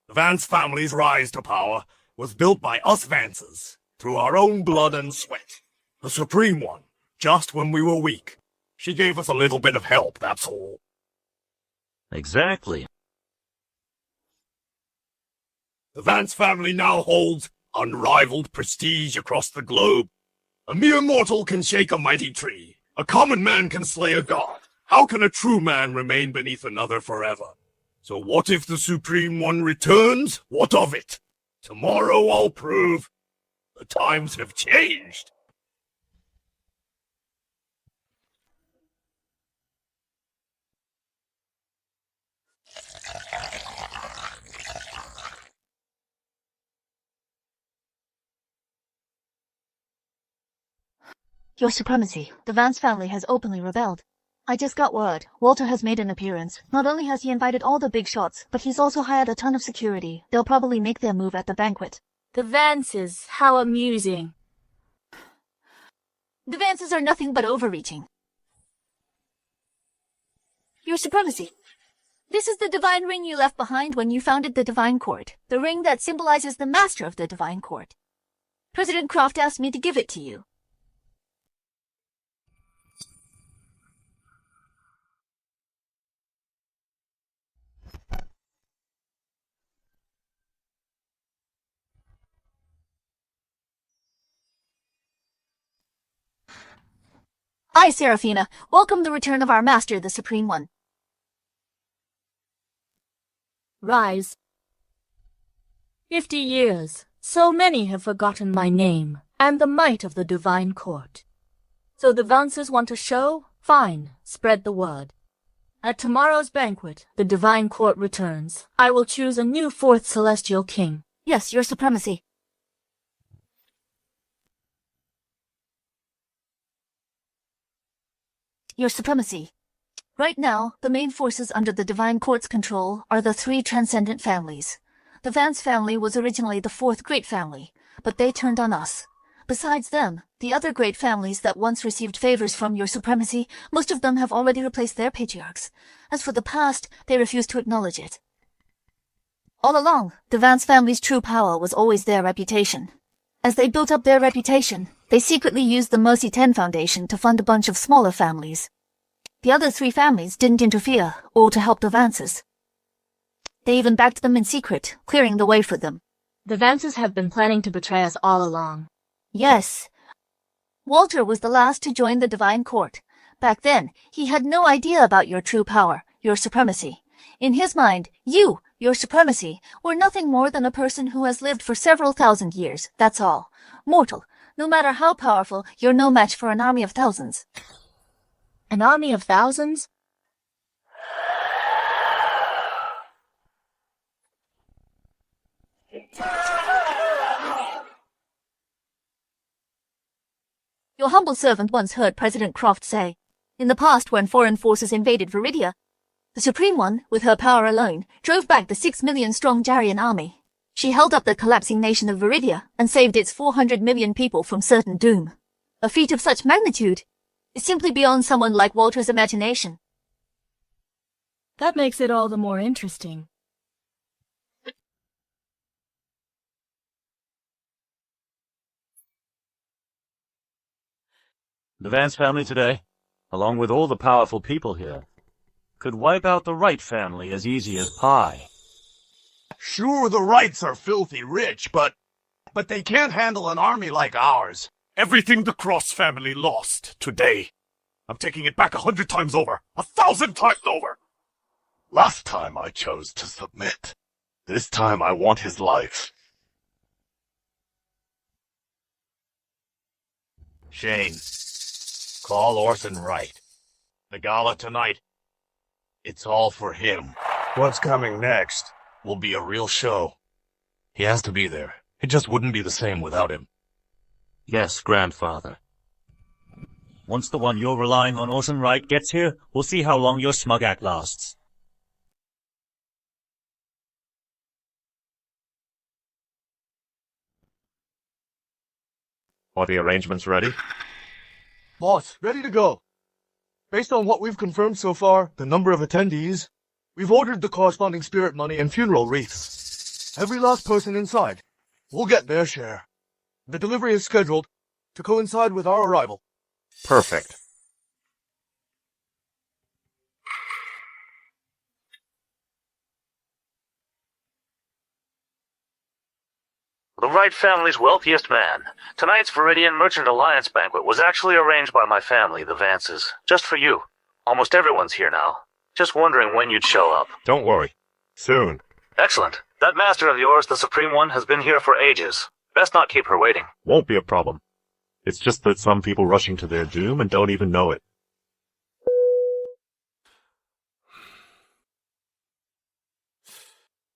The Vance family's rise to power was built by us Vances, through our own blood and sweat. The Supreme One, just when we were weak. She gave us a little bit of help, that's all. Exactly. The Vance family now holds unrivaled prestige across the globe. A mere mortal can shake a mighty tree. A common man can slay a god. How can a true man remain beneath another forever? So what if the Supreme One returns? What of it? Tomorrow I'll prove the times have changed. Your Supremacy, the Vance family has openly rebelled. I just got word. Walter has made an appearance. Not only has he invited all the big shots, but he's also hired a ton of security. They'll probably make their move at the banquet. The Vances, how amusing. The Vances are nothing but overreaching. Your Supremacy, this is the divine ring you left behind when you founded the Divine Court. The ring that symbolizes the master of the Divine Court. President Croft asked me to give it to you. I, Seraphina, welcome the return of our master, the Supreme One. Rise. 50 years. So many have forgotten my name and the might of the Divine Court. So the Vances want a show? Fine, spread the word. At tomorrow's banquet, the Divine Court returns. I will choose a new fourth celestial king. Yes, Your Supremacy. Your Supremacy. Right now, the main forces under the Divine Court's control are the three transcendent families. The Vance family was originally the fourth great family, but they turned on us. Besides them, the other great families that once received favors from Your Supremacy, most of them have already replaced their patriarchs. As for the past, they refuse to acknowledge it. All along, the Vance family's true power was always their reputation. As they built up their reputation, they secretly used the Mercy 10 Foundation to fund a bunch of smaller families. The other 3 families didn't interfere, or to help the Vances. They even backed them in secret, clearing the way for them. The Vances have been planning to betray us all along. Yes. Walter was the last to join the Divine Court. Back then, he had no idea about your true power, your supremacy. In his mind, you, your supremacy, were nothing more than a person who has lived for several thousand years, that's all. Mortal. No matter how powerful, you're no match for an army of thousands. An army of thousands? Your humble servant once heard President Croft say, in the past when foreign forces invaded Viridia, the Supreme One, with her power alone, drove back the 6 million-strong Jarian army. She held up the collapsing nation of Viridia and saved its 400 million people from certain doom. A feat of such magnitude is simply beyond someone like Walter's imagination. That makes it all the more interesting. The Vance family today, along with all the powerful people here, could wipe out the Wright family as easy as pie. Sure, the Wrights are filthy rich, but they can't handle an army like ours. Everything the Cross family lost today, I'm taking it back 100 times over, 1,000 times over. Last time I chose to submit. This time I want his life. Shane, call Orson Wright. The gala tonight, it's all for him. What's coming next? Will be a real show. He has to be there. It just wouldn't be the same without him. Yes, grandfather. Once the one you're relying on, Orson Wright, gets here, we'll see how long your smug act lasts. Are the arrangements ready? Boss, ready to go. Based on what we've confirmed so far, the number of attendees, we've ordered the corresponding spirit money and funeral wreaths. Every last person inside will get their share. The delivery is scheduled to coincide with our arrival. Perfect. The Wright family's wealthiest man. Tonight's Viridian Merchant Alliance banquet was actually arranged by my family, the Vances, just for you. Almost everyone's here now. Just wondering when you'd show up. Don't worry. Soon. Excellent. That master of yours, the Supreme One, has been here for ages. Best not keep her waiting. Won't be a problem. It's just that some people rushing to their doom and don't even know it.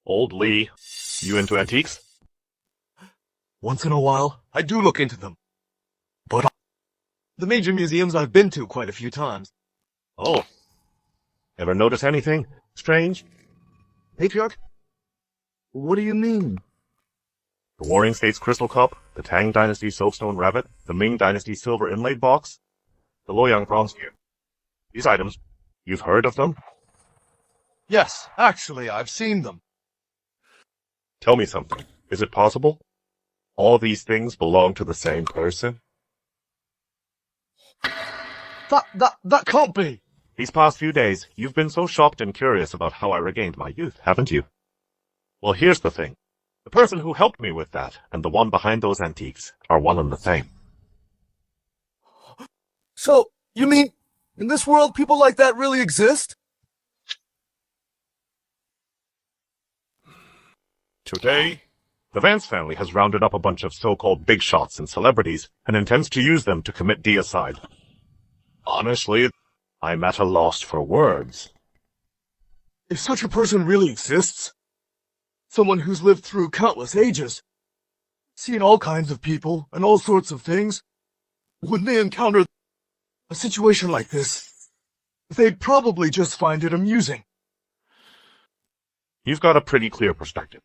Old Lee, you into antiques? Once in a while, I do look into them. But the major museums I've been to quite a few times. Oh. Ever notice anything strange? Patriarch? What do you mean? The Warring States Crystal Cup, the Tang Dynasty Soapstone Rabbit, the Ming Dynasty Silver Inlaid Box, the Luoyang Bronze Gear. These items, you've heard of them? Yes, actually, I've seen them. Tell me something. Is it possible? All these things belong to the same person? That can't be! These past few days, you've been so shocked and curious about how I regained my youth, haven't you? Well, here's the thing. The person who helped me with that, and the one behind those antiques, are one and the same. So, you mean, in this world people like that really exist? Today, the Vance family has rounded up a bunch of so-called big shots and celebrities, and intends to use them to commit deicide. Honestly, I'm at a loss for words. If such a person really exists, someone who's lived through countless ages, seen all kinds of people and all sorts of things, when they encounter a situation like this, they'd probably just find it amusing. You've got a pretty clear perspective.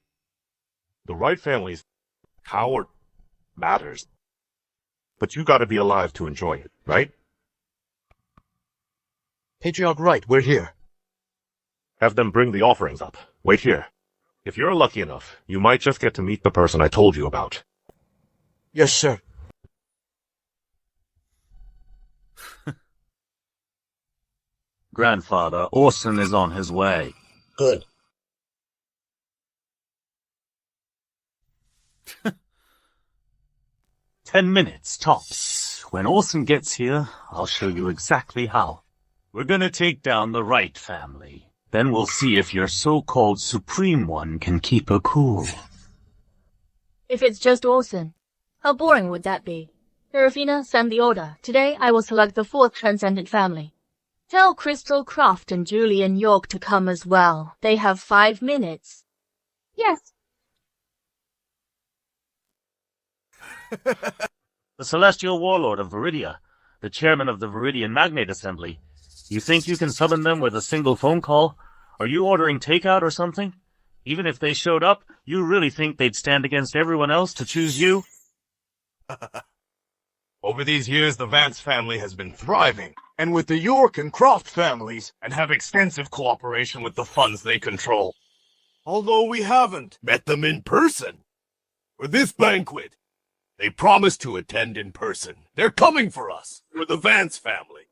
The Wright family's power matters. But you gotta be alive to enjoy it, right? Patriarch Wright, we're here. Have them bring the offerings up. Wait here. If you're lucky enough, you might just get to meet the person I told you about. Yes, sir. Grandfather, Orson is on his way. Good. "10 minutes, tops. When Orson gets here, I'll show you exactly how. We're gonna take down the Wright family. Then we'll see if your so-called Supreme One can keep her cool." If it's just Orson, how boring would that be? Serafina, send the order. Today I will select the 4th Transcendent family. Tell Crystal, Croft, and Julian York to come as well. They have 5 minutes. Yes. The Celestial Warlord of Viridia, the chairman of the Viridian Magnate Assembly. You think you can summon them with a single phone call? Are you ordering takeout or something? Even if they showed up, you really think they'd stand against everyone else to choose you? Over these years, the Vance family has been thriving, and with the York and Croft families, and have extensive cooperation with the funds they control. Although we haven't met them in person. For this banquet, they promised to attend in person. They're coming for us. We're the Vance family.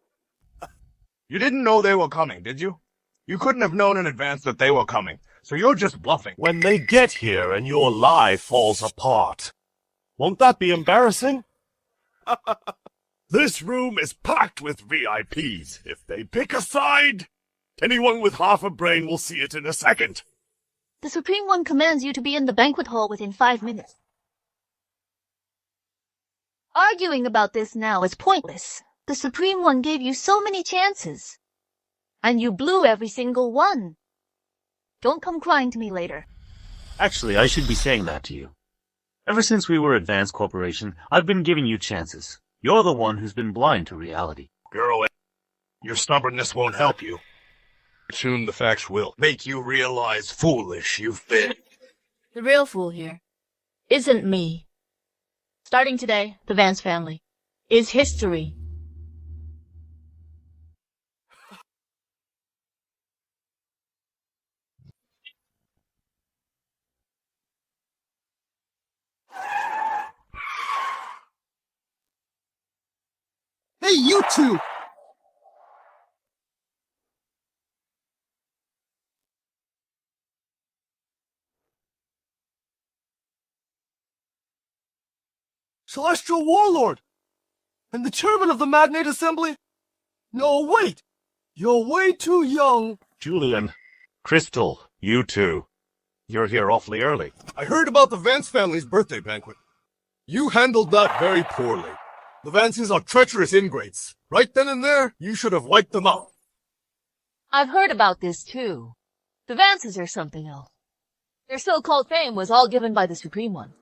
You didn't know they were coming, did you? You couldn't have known in advance that they were coming, so you're just bluffing. When they get here and your lie falls apart, won't that be embarrassing? This room is packed with VIPs. If they pick a side, anyone with half a brain will see it in a second. The Supreme One commands you to be in the banquet hall within 5 minutes. Arguing about this now is pointless. The Supreme One gave you so many chances. And you blew every single one. Don't come crying to me later. Actually, I should be saying that to you. Ever since we were at Vance Corporation, I've been giving you chances. You're the one who's been blind to reality. Girl, your stubbornness won't help you. Soon the facts will make you realize foolish you've been. The real fool here. Isn't me. Starting today, the Vance family is history. Hey, you two! Celestial Warlord! And the chairman of the Magnate Assembly? No, wait! You're way too young. Julian, Crystal, you two. You're here awfully early. I heard about the Vance family's birthday banquet. You handled that very poorly. The Vances are treacherous ingrates. Right then and there, you should have wiped them out. I've heard about this too. The Vances are something else. Their so-called fame was all given by the Supreme One.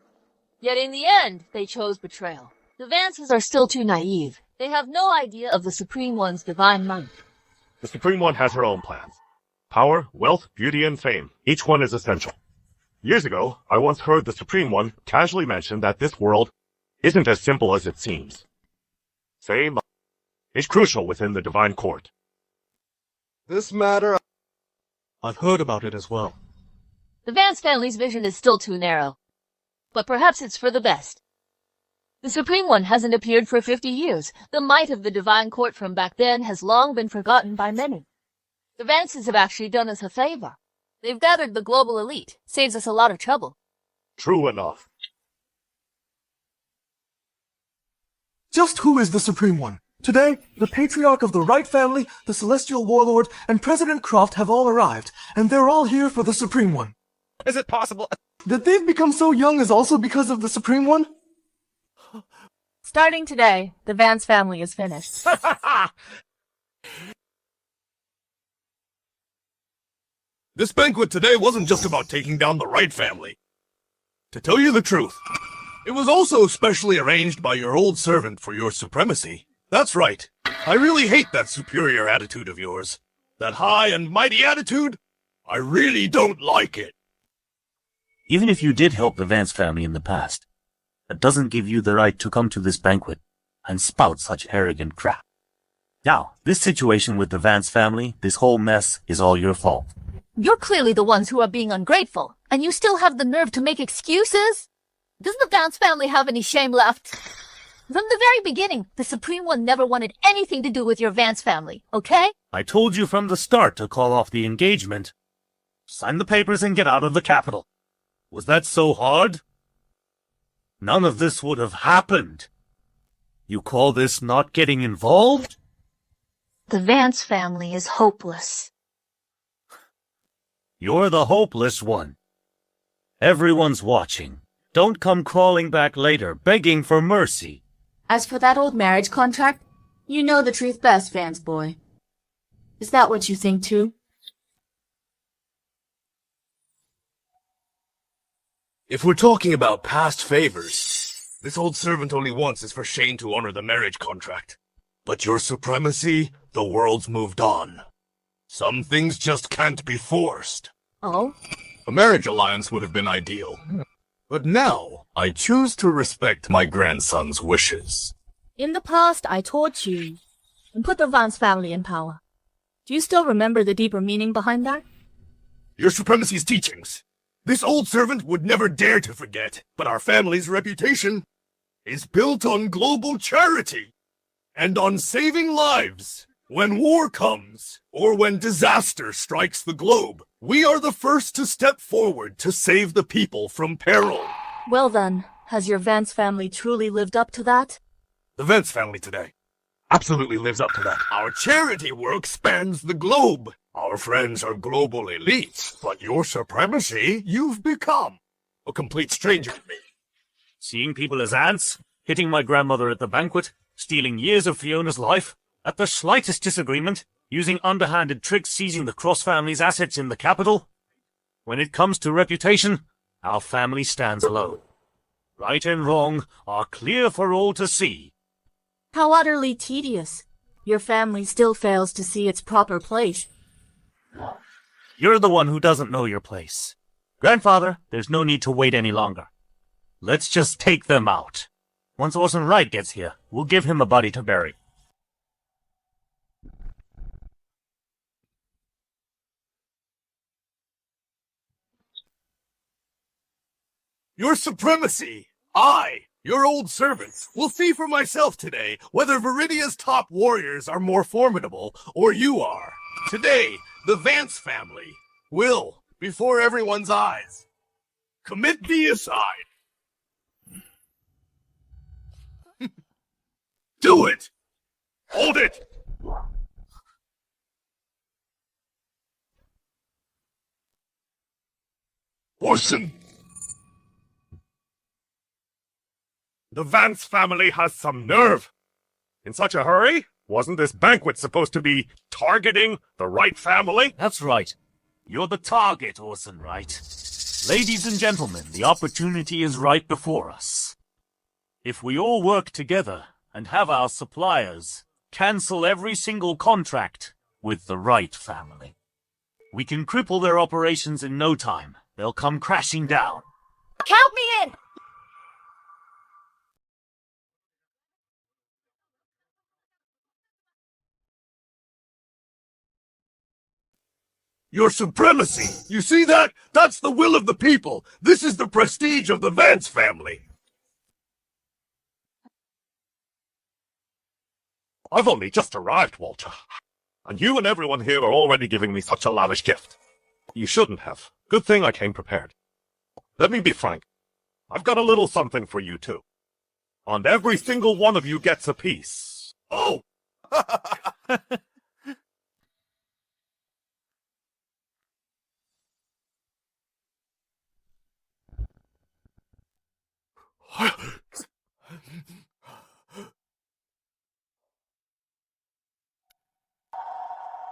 Yet in the end, they chose betrayal. The Vances are still too naive. They have no idea of the Supreme One's divine might. The Supreme One has her own plans. Power, wealth, beauty, and fame. Each one is essential. Years ago, I once heard the Supreme One casually mention that this world isn't as simple as it seems. Fame is crucial within the divine court. This matter, I've heard about it as well. The Vance family's vision is still too narrow. But perhaps it's for the best. The Supreme One hasn't appeared for 50 years. The might of the divine court from back then has long been forgotten by many. The Vances have actually done us a favor. They've gathered the global elite. Saves us a lot of trouble. True enough. Just who is the Supreme One? Today, the Patriarch of the Wright family, the Celestial Warlord, and President Croft have all arrived, and they're all here for the Supreme One. Is it possible? That they've become so young is also because of the Supreme One? Starting today, the Vance family is finished. This banquet today wasn't just about taking down the Wright family. To tell you the truth, it was also specially arranged by your old servant for your supremacy. That's right. I really hate that superior attitude of yours. That high and mighty attitude, I really don't like it. Even if you did help the Vance family in the past, that doesn't give you the right to come to this banquet and spout such arrogant crap. Now, this situation with the Vance family, this whole mess, is all your fault. You're clearly the ones who are being ungrateful, and you still have the nerve to make excuses? Does the Vance family have any shame left? From the very beginning, the Supreme One never wanted anything to do with your Vance family, okay? I told you from the start to call off the engagement. Sign the papers and get out of the capital. Was that so hard? None of this would have happened. You call this not getting involved? The Vance family is hopeless. You're the hopeless one. Everyone's watching. Don't come crawling back later, begging for mercy. As for that old marriage contract, you know the truth best, Vance boy. Is that what you think too? If we're talking about past favors, this old servant only wants is for Shane to honor the marriage contract. But your supremacy, the world's moved on. Some things just can't be forced. Oh? A marriage alliance would have been ideal. But now, I choose to respect my grandson's wishes. In the past, I taught you and put the Vance family in power. Do you still remember the deeper meaning behind that? Your supremacy's teachings. This old servant would never dare to forget, but our family's reputation is built on global charity and on saving lives. When war comes, or when disaster strikes the globe, we are the first to step forward to save the people from peril. Well then, has your Vance family truly lived up to that? The Vance family today absolutely lives up to that. Our charity work spans the globe. Our friends are global elites, but your supremacy, you've become a complete stranger to me. Seeing people as ants, hitting my grandmother at the banquet, stealing years of Fiona's life, at the slightest disagreement, using underhanded tricks seizing the Cross family's assets in the capital. When it comes to reputation, our family stands alone. Right and wrong are clear for all to see. How utterly tedious. Your family still fails to see its proper place. You're the one who doesn't know your place. Grandfather, there's no need to wait any longer. Let's just take them out. Once Orson Wright gets here, we'll give him a body to bury. Your supremacy, I, your old servant, will see for myself today whether Viridia's top warriors are more formidable or you are. Today, the Vance family will, before everyone's eyes, commit deicide. Do it! Hold it! Orson! The Vance family has some nerve. In such a hurry? Wasn't this banquet supposed to be targeting the Wright family? That's right. You're the target, Orson Wright. Ladies and gentlemen, the opportunity is right before us. If we all work together and have our suppliers cancel every single contract with the Wright family, we can cripple their operations in no time. They'll come crashing down. Count me in! Your supremacy! You see that? That's the will of the people! This is the prestige of the Vance family! I've only just arrived, Walter. And you and everyone here are already giving me such a lavish gift. You shouldn't have. Good thing I came prepared. Let me be frank. I've got a little something for you, too. And every single one of you gets a piece. Oh!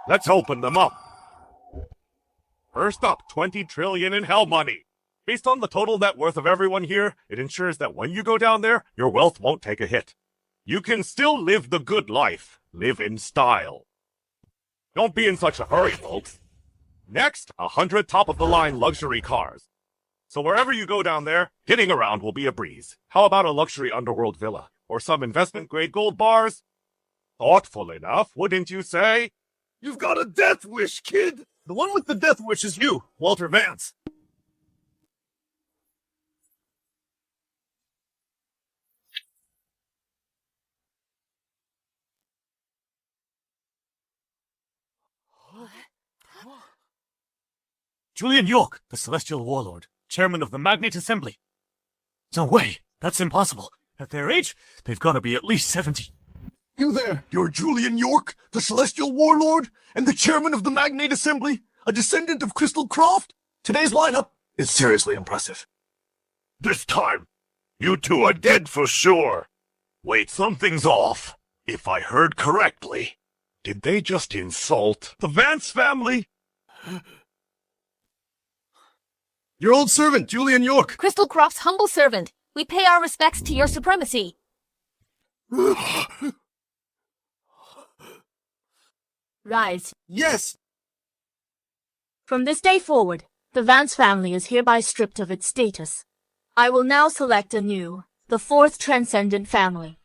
Let's open them up. First up, 20 trillion in hell money. Based on the total net worth of everyone here, it ensures that when you go down there, your wealth won't take a hit. You can still live the good life. Live in style. Don't be in such a hurry, folks. Next, 100 top-of-the-line luxury cars. So wherever you go down there, getting around will be a breeze. How about a luxury underworld villa? Or some investment-grade gold bars? Thoughtful enough, wouldn't you say? You've got a death wish, kid! The one with the death wish is you, Walter Vance. Julian York, the Celestial Warlord, chairman of the Magnate Assembly. No way, that's impossible. At their age, they've got to be at least 70. You there, you're Julian York, the Celestial Warlord, and the chairman of the Magnate Assembly, a descendant of Crystal Croft? Today's lineup is seriously impressive. This time, you two are dead for sure. Wait, something's off. If I heard correctly, did they just insult the Vance family? Your old servant, Julian York. Crystal Croft's humble servant. We pay our respects to your supremacy. Rise. Yes! From this day forward, the Vance family is hereby stripped of its status. I will now select anew the fourth transcendent family.